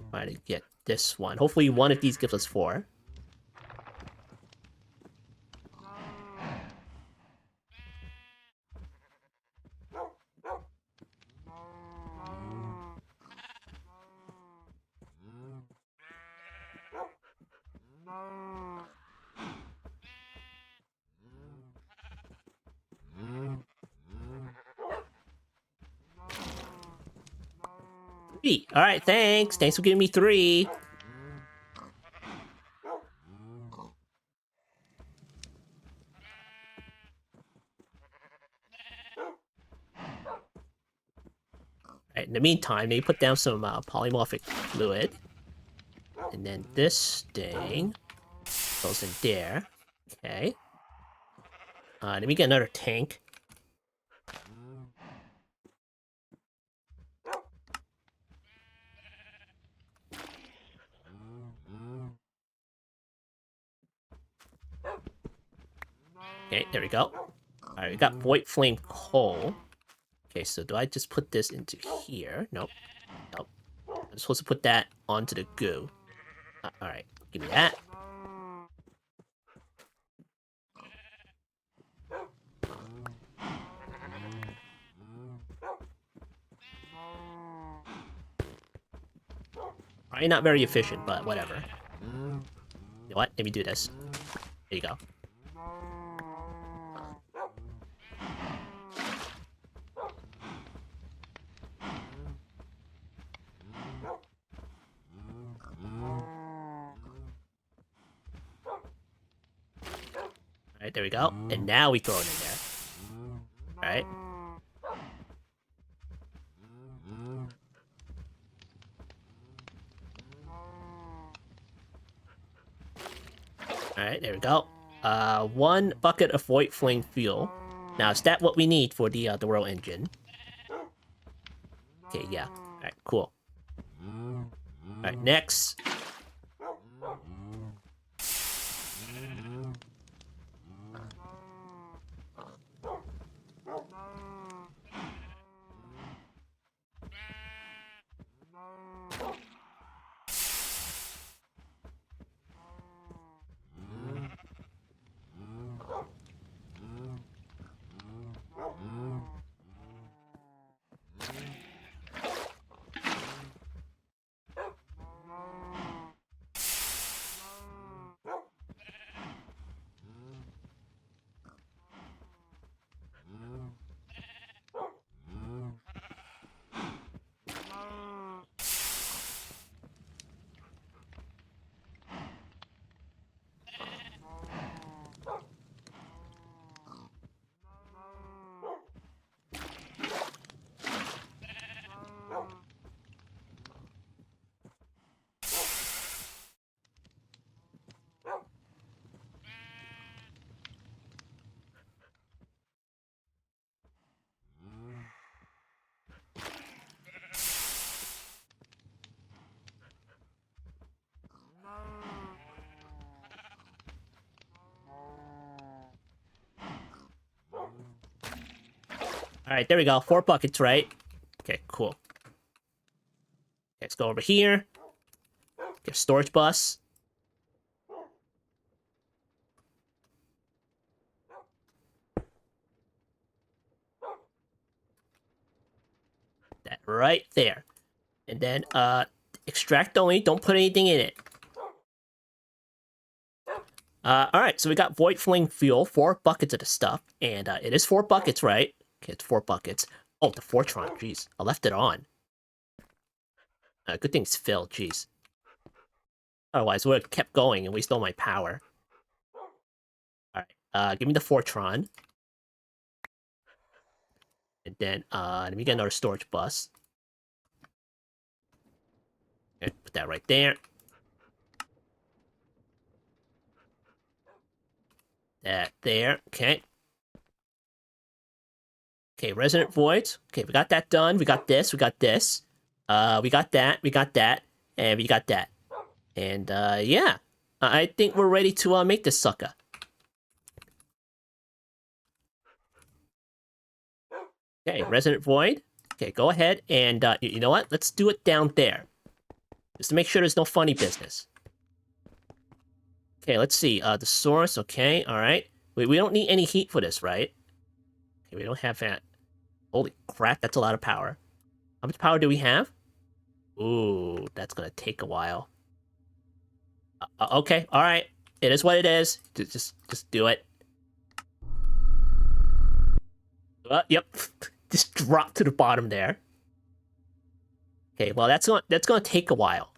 Speaker 1: Try to get this one. Hopefully one of these gives us 4. Alright, thanks. Thanks for giving me 3. Right, in the meantime, they put down some polymorphic fluid. And then this thing goes in there. Okay. Let me get another tank. Okay, there we go. Alright, we got void flame coal. Okay, so do I just put this into here? Nope. Nope. I'm supposed to put that onto the goo. Alright, give me that. Probably not very efficient, but whatever. You know what? Let me do this. There you go. Alright, there we go. And now we throw it in there. Alright. Alright, there we go. 1 bucket of void flame fuel. Now, is that what we need for the world engine? Okay, yeah. Alright, cool. Alright, next. Alright, there we go. 4 buckets, right? Okay, cool. Okay, let's go over here. Get a storage bus. That right there. And then, extract only. Don't put anything in it. Alright, so we got void flame fuel. 4 buckets of the stuff. And, it is 4 buckets, right? Okay, it's 4 buckets. Oh, the Fortron. Jeez, I left it on. Good thing it's filled. Jeez. Otherwise, we would have kept going and wasted all my power. Alright, give me the Fortron. And then, let me get another storage bus. Okay, put that right there. That there. Okay. Okay, Resonant Voids. Okay, we got that done. We got this. We got this. We got that. We got that. And we got that. And, yeah. I think we're ready to, make this sucker. Okay, Resonant Void. Okay, go ahead and, you know what? Let's do it down there. Just to make sure there's no funny business. Okay, let's see. The source, okay, alright. We don't need any heat for this, right? Okay, we don't have that. Holy crap, that's a lot of power. How much power do we have? Ooh, that's gonna take a while. Okay, alright. It is what it is. Just do it. Yep. Just drop to the bottom there. Okay, well that's gonna take a while.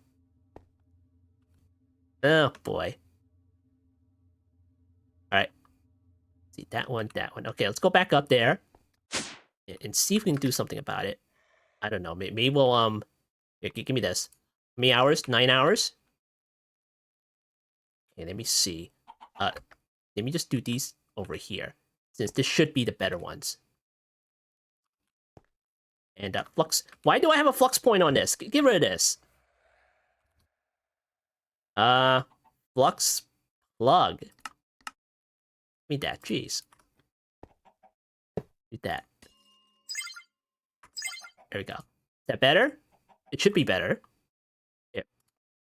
Speaker 1: Oh boy. Alright. See that one, that one. Okay, let's go back up there and see if we can do something about it. I don't know. Maybe we'll give me this. How many hours? 9 hours? Okay, let me see. Let me just do these over here, since this should be the better ones. And flux. Why do I have a flux point on this? Get rid of this. Flux plug. Give me that. Jeez. Do that. There we go. Is that better? It should be better. Here.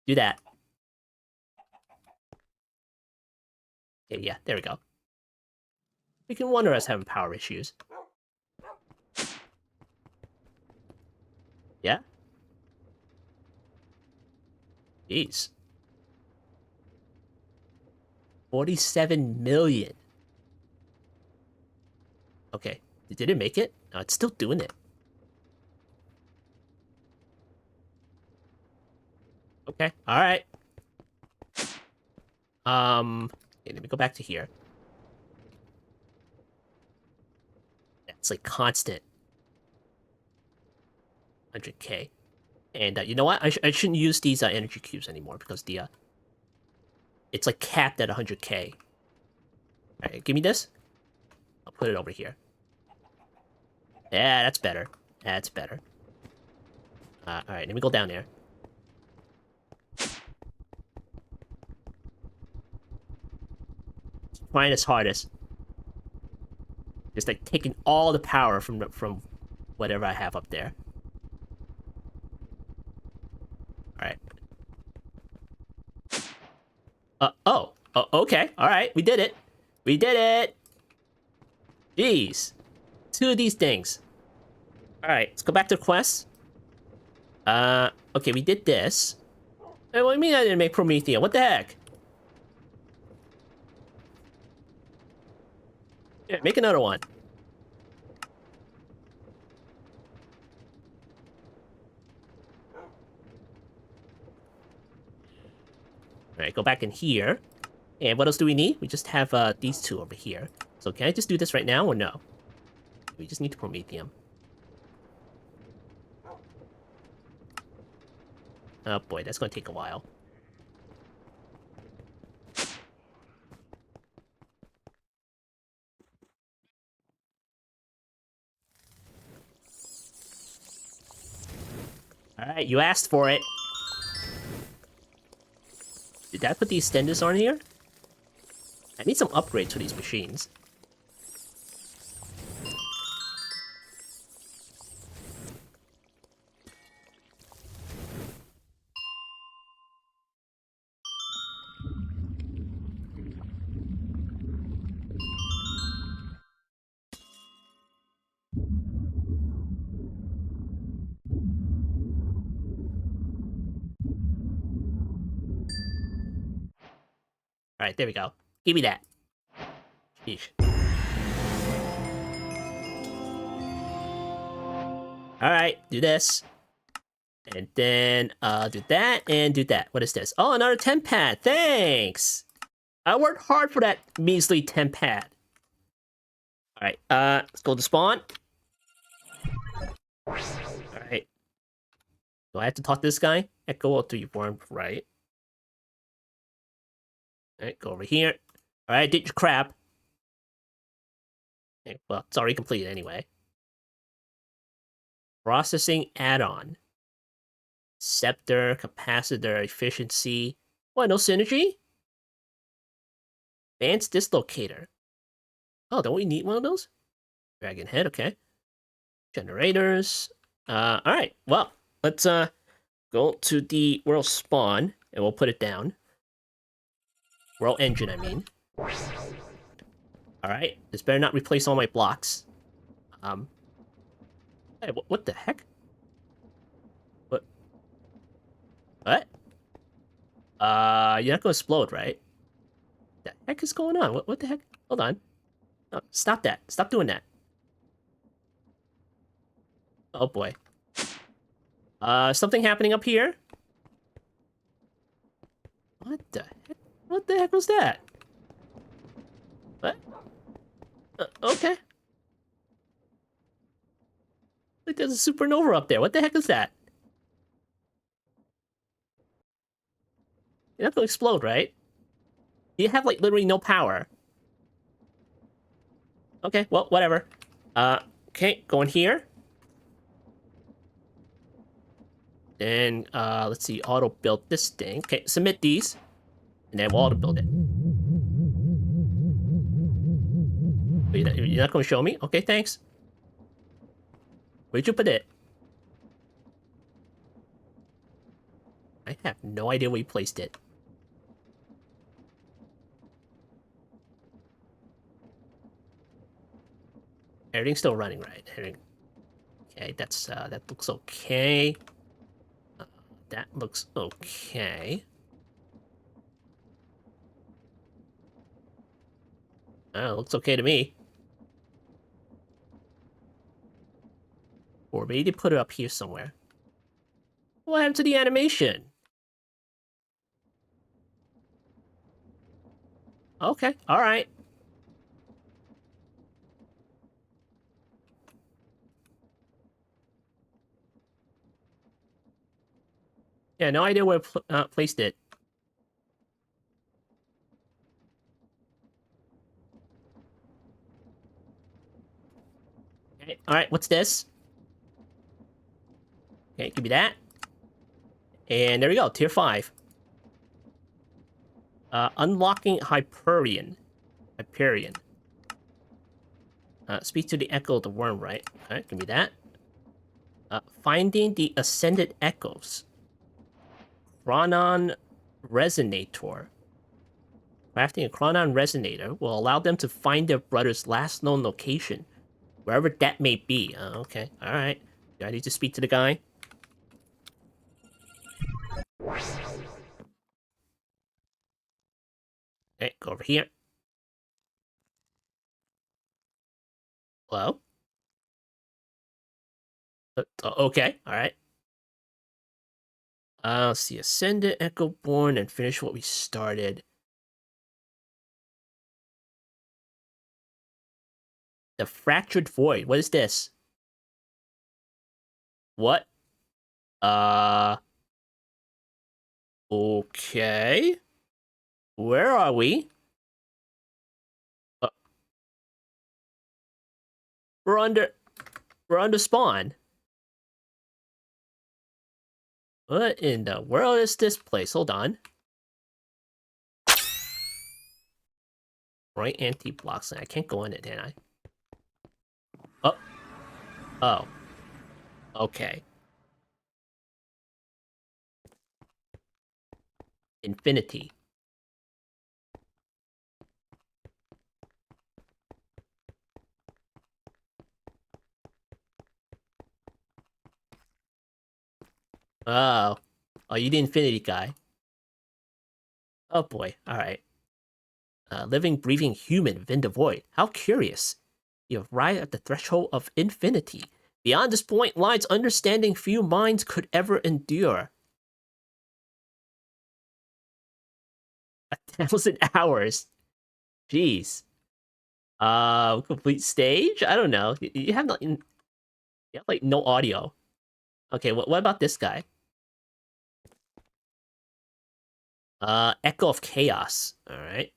Speaker 1: Do that. Okay, yeah, there we go. We can wonder us having power issues. Yeah? Jeez. 47 million. Okay. Did it make it? No, it's still doing it. Okay, alright. Okay, let me go back to here. That's like constant. 100k. And you know what? I shouldn't use these energy cubes anymore because the it's like capped at 100k. Alright, give me this. I'll put it over here. Yeah, that's better. That's better. Alright, let me go down there. Trying its hardest. Just like taking all the power from whatever I have up there. Alright. Oh. Okay. Alright, we did it. We did it! Jeez. 2 of these things. Alright, let's go back to the quest. Okay, we did this. Hey, what do you mean I didn't make Prometheus? What the heck? Yeah, make another one. Alright, go back in here. And what else do we need? We just have these 2 over here. So can I just do this right now or no? We just need to Prometheus. Oh boy, that's gonna take a while. Alright, you asked for it. Did I put the extenders on here? I need some upgrades for these machines. Alright, there we go. Give me that. Sheesh. Alright, do this. And then, do that, and do that. What is this? Oh, another 10 pad. Thanks! I worked hard for that measly 10 pad. Alright, let's go to spawn. Alright. Do I have to talk to this guy? Echo 03 right? Alright, go over here. Alright, did your crap. Okay, well, it's already completed anyway. Processing add-on. Scepter, capacitor, efficiency. What, no synergy? Advanced dislocator. Oh, don't we need one of those? Dragon head, okay. Generators. Alright, well, let's go to the world spawn, and we'll put it down. World engine, I mean. Alright, this better not replace all my blocks. Hey, what the heck? What? What? You're not gonna explode, right? The heck is going on? What the heck? Hold on. Oh, stop that. Stop doing that. Oh boy. Something happening up here? What the heck? What the heck was that? What? Okay. Like there's a supernova up there. What the heck is that? You're not gonna explode, right? You have, like, literally no power. Okay, well, whatever. Okay, go in here. Then, let's see, auto-build this thing. Okay, submit these. And then we'll auto-build it. You're not gonna show me? Okay, thanks. Where'd you put it? I have no idea where you placed it. Everything's still running, right? Okay, that looks okay. That looks okay. Oh, looks okay to me. Or maybe they put it up here somewhere. What happened to the animation? Okay, alright. Yeah, no idea where I placed it. Okay, alright, what's this? Okay, give me that. And there we go, tier 5. Unlocking Hyperion. Speak to the echo of the worm, right? Alright, give me that. Finding the ascended echoes. Chronon Resonator. Crafting a Chronon Resonator will allow them to find their brother's last known location, wherever that may be. Okay, alright. Do I need to speak to the guy? Okay, go over here. Hello? Okay, alright. Let's see. Ascended, Echoborn, and finish what we started. The Fractured Void. What is this? What? Okay. Where are we? We're under spawn. What in the world is this place? Hold on. Right anti-blocks. I can't go in it, can I? Oh. Oh. Okay. Infinity. Oh. Oh, you the Infinity guy. Oh boy. Alright. Living, breathing human within the void. How curious. You have arrived at the threshold of infinity. Beyond this point lies understanding few minds could ever endure. 1,000 hours. Jeez. Complete stage? I don't know. You have like no audio. Okay, what about this guy? Echo of Chaos. Alright.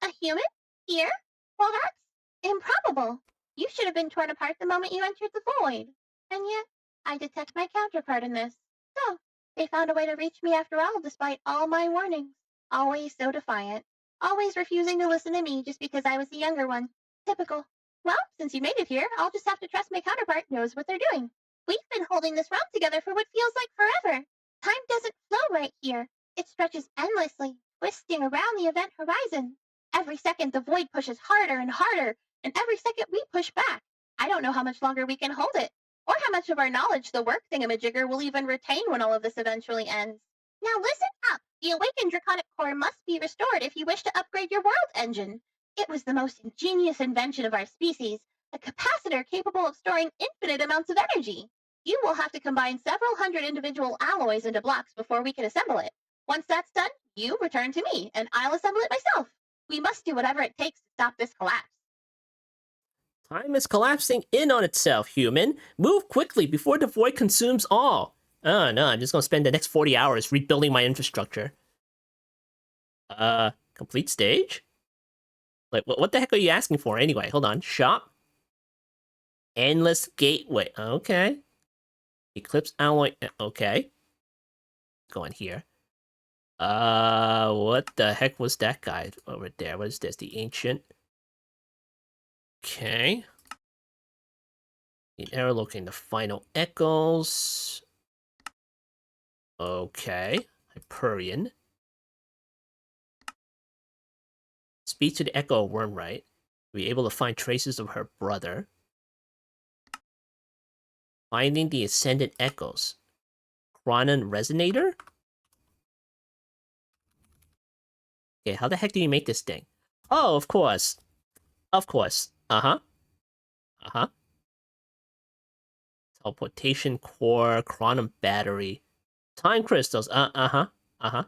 Speaker 2: A human? Here? Well, that's improbable. You should have been torn apart the moment you entered the void. And yet, I detect my counterpart in this. So, they found a way to reach me after all, despite all my warnings. Always so defiant. Always refusing to listen to me just because I was the younger one. Typical. Well, since you made it here, I'll just have to trust my counterpart knows what they're doing. We've been holding this realm together for what feels like forever. Time doesn't flow right here. It stretches endlessly, twisting around the event horizon. Every second, the void pushes harder and harder, and every second we push back. I don't know how much longer we can hold it, or how much of our knowledge the work thingamajigger will even retain when all of this eventually ends. Now listen up. The awakened draconic core must be restored if you wish to upgrade your world engine. It was the most ingenious invention of our species, a capacitor capable of storing infinite amounts of energy. You will have to combine several hundred individual alloys into blocks before we can assemble it. Once that's done, you return to me, and I'll assemble it myself. We must do whatever it takes to stop this collapse.
Speaker 1: Time is collapsing in on itself, human. Move quickly before the void consumes all. Oh no, I'm just gonna spend the next 40 hours rebuilding my infrastructure. Complete stage? Like, what the heck are you asking for anyway? Hold on. Shop. Endless gateway. Okay. Eclipse alloy. Okay. Go in here. What the heck was that guy over there? What is this? The ancient. Okay. Need arrow locating the final echoes. Okay. Hyperion. Speak to the echo worm, right? Be able to find traces of her brother. Finding the ascendant echoes. Chronon resonator? Okay, how the heck do you make this thing? Oh, of course. Of course. Uh-huh. Uh-huh. Teleportation core, chronon battery, time crystals. Uh-huh. Uh-huh.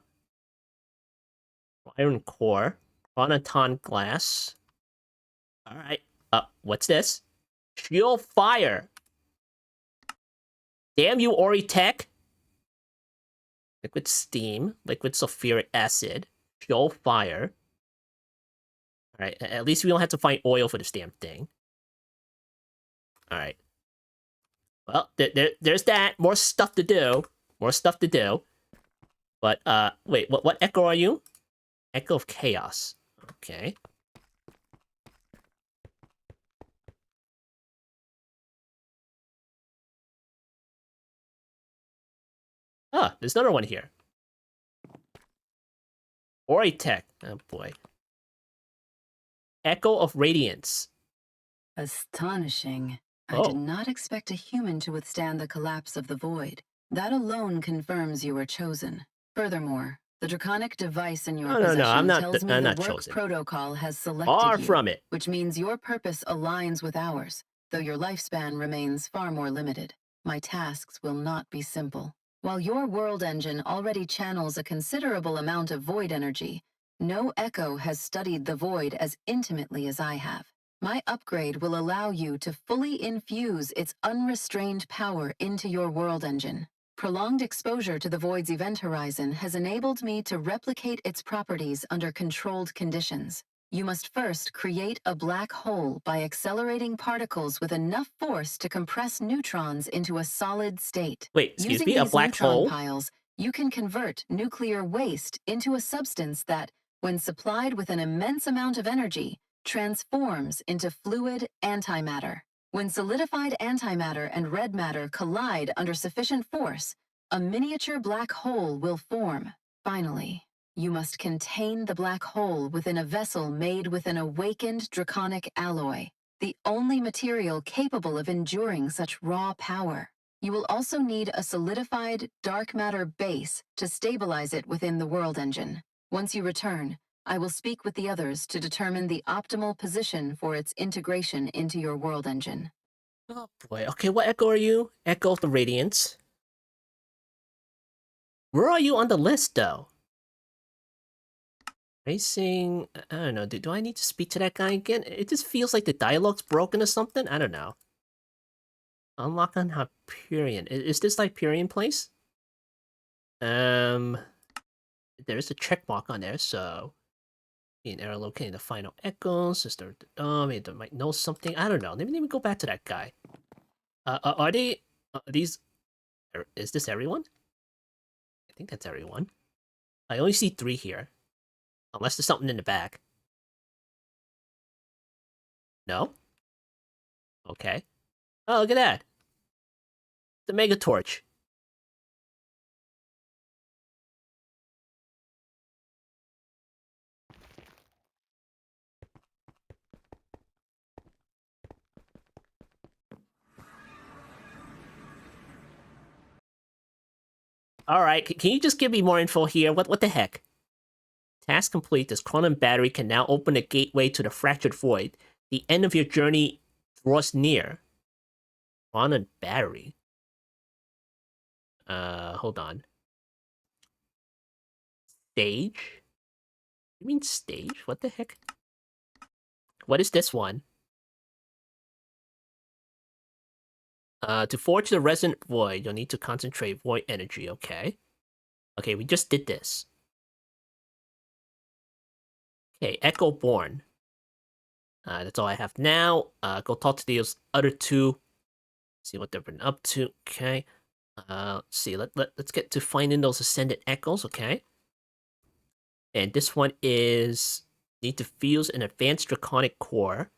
Speaker 1: Iron core, chronoton glass. All right. What's this? Shield fire. Damn you, OriTech. Liquid steam, liquid sulfuric acid, shield fire. All right. At least we don't have to find oil for this damn thing. All right. Well, there's that. More stuff to do. More stuff to do. But wait, what echo are you? Echo of chaos. Okay. Ah, there's another one here. OriTech. Oh boy. Echo of radiance.
Speaker 3: Astonishing. I
Speaker 1: Oh.
Speaker 3: did not expect a human to withstand the collapse of the void. That alone confirms you were chosen. Furthermore, the draconic device in your possession
Speaker 1: I'm not.
Speaker 3: tells me
Speaker 1: I'm
Speaker 3: the
Speaker 1: not
Speaker 3: work
Speaker 1: chosen.
Speaker 3: protocol has selected
Speaker 1: Far
Speaker 3: you,
Speaker 1: from it.
Speaker 3: which means your purpose aligns with ours, though your lifespan remains far more limited. My tasks will not be simple. While your world engine already channels a considerable amount of void energy, no echo has studied the void as intimately as I have. My upgrade will allow you to fully infuse its unrestrained power into your world engine. Prolonged exposure to the void's event horizon has enabled me to replicate its properties under controlled conditions. You must first create a black hole by accelerating particles with enough force to compress neutrons into a solid state.
Speaker 1: Wait, excuse
Speaker 3: Using
Speaker 1: me, a
Speaker 3: these
Speaker 1: black
Speaker 3: neutron
Speaker 1: hole?
Speaker 3: piles, you can convert nuclear waste into a substance that, when supplied with an immense amount of energy, transforms into fluid antimatter. When solidified antimatter and red matter collide under sufficient force, a miniature black hole will form. Finally, you must contain the black hole within a vessel made with an awakened draconic alloy, the only material capable of enduring such raw power. You will also need a solidified dark matter base to stabilize it within the world engine. Once you return, I will speak with the others to determine the optimal position for its integration into your world engine.
Speaker 1: Oh boy. Okay, what echo are you? Echo of the radiance. Where are you on the list, though? Racing. I don't know. Do I need to speak to that guy again? It just feels like the dialogue's broken or something. I don't know. Unlock on Hyperion. Is this Hyperion place? There's a check mark on there, so an arrow locating the final echoes. Maybe they might know something. I don't know. Maybe go back to that guy. Are they These... Is this everyone? I think that's everyone. I only see 3 here. Unless there's something in the back. No? Okay. Oh, look at that. The Mega Torch. Alright, can you just give me more info here? What the heck? Task complete. This quantum battery can now open a gateway to the fractured void. The end of your journey draws near. Quantum battery? Hold on. Stage? You mean stage? What the heck? What is this one? To forge the resonant void, you'll need to concentrate void energy, okay? Okay, we just did this. Okay, Echo Born. That's all I have now. Go talk to those other 2. See what they've been up to. Okay. Let's see. Let's get to finding those ascended echoes. Okay. And this one is need to fuse an advanced draconic core,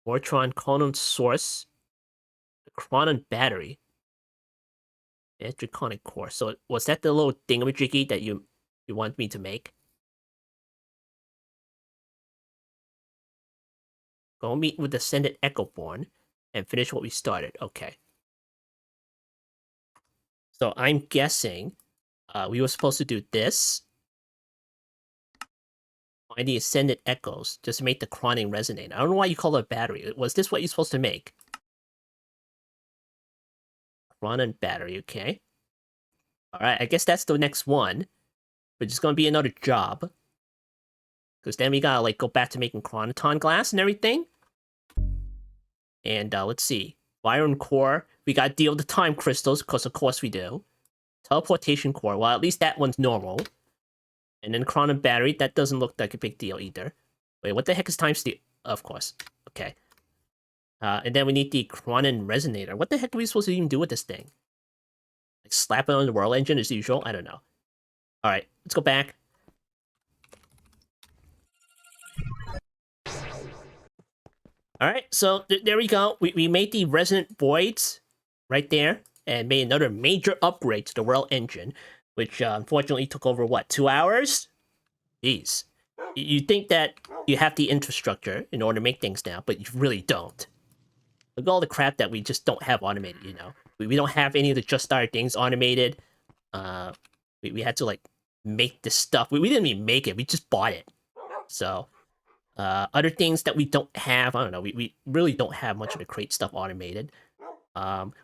Speaker 1: Mortron quantum source, the quantum battery, and draconic core. So was that the little thingamajiggy that you want me to make? Go meet with the ascended Echoborn and finish what we started. Okay. So I'm guessing we were supposed to do this. Find the ascended echoes just to make the chroning resonate. I don't know why you call it a battery. Was this what you're supposed to make? Chronon battery, okay. Alright, I guess that's the next one. But it's gonna be another job. Because then we gotta like go back to making chronoton glass and everything. And let's see. Iron core. We gotta deal with the time crystals, because of course we do. Teleportation core. Well, at least that one's normal. And then chronon battery. That doesn't look like a big deal either. Wait, what the heck is time steal? Of course. Okay. And then we need the chronon resonator. What the heck are we supposed to even do with this thing? Like slap it on the world engine as usual? I don't know. Alright, let's go back. Alright, so there we go. We made the resonant voids right there. And made another major upgrade to the world engine. Which unfortunately took over, what, 2 hours? Jeez. You think that you have the infrastructure in order to make things now, but you really don't. Look at all the crap that we just don't have automated, you know? We don't have any of the just started things automated. We had to, like, make this stuff. We didn't even make it, we just bought it. So, other things that we don't have, I don't know, we really don't have much of the crate stuff automated.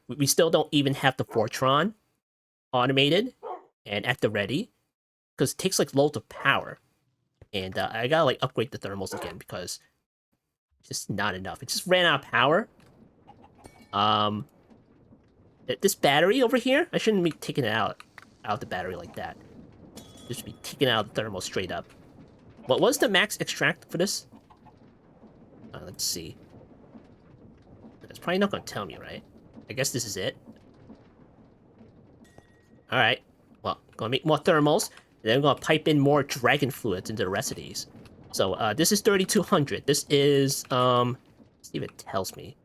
Speaker 1: We still don't even have the Fortron automated and at the ready, because it takes, like, loads of power. And I gotta, like, upgrade the thermals again, because it's just not enough. It just ran out of power. This battery over here, I shouldn't be taking it out the battery like that. Just be taking out the thermal straight up. What was the max extract for this? Let's see. It's probably not gonna tell me, right? I guess this is it. Alright. Well, gonna make more thermals, and then I'm gonna pipe in more dragon fluids into the rest of these. So, this is 3200. This is, let's see if it tells me.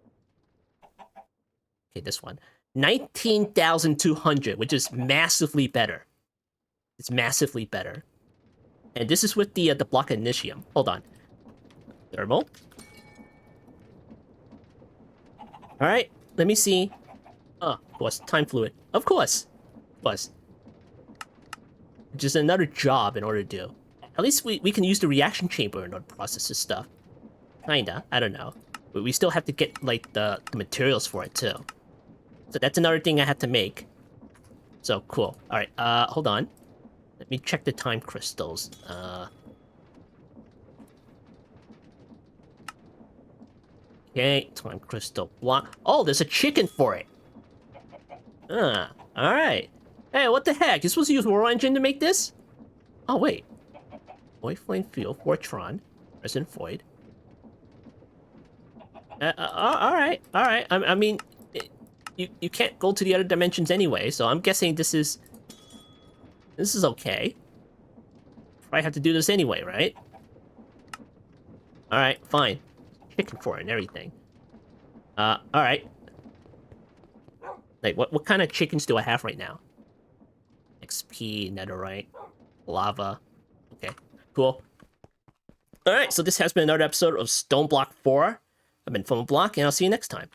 Speaker 1: Okay, this one. 19,200, which is massively better. It's massively better. And this is with the block initium. Hold on. Thermal. Alright, let me see. Oh, of course, time fluid. Of course. Of course. Just another job in order to do. At least we can use the reaction chamber in order to process this stuff. Kinda, I don't know. But we still have to get, like, the materials for it, too. So that's another thing I have to make. So, cool. Alright, hold on. Let me check the time crystals. Okay, time crystal block. Oh, there's a chicken for it! Alright. Hey, what the heck? You're supposed to use World Engine to make this? Oh, wait. Void Flame Field, Fortron, Resonant Void. Alright. I mean, you can't go to the other dimensions anyway, so I'm guessing this is okay. Probably have to do this anyway, right? Alright, fine. Chicken for it and everything. Alright. Like, what kind of chickens do I have right now? XP, netherite, lava. Okay, cool. Alright, so this has been another episode of StoneBlock 4. I've been FoamBlock, and I'll see you next time.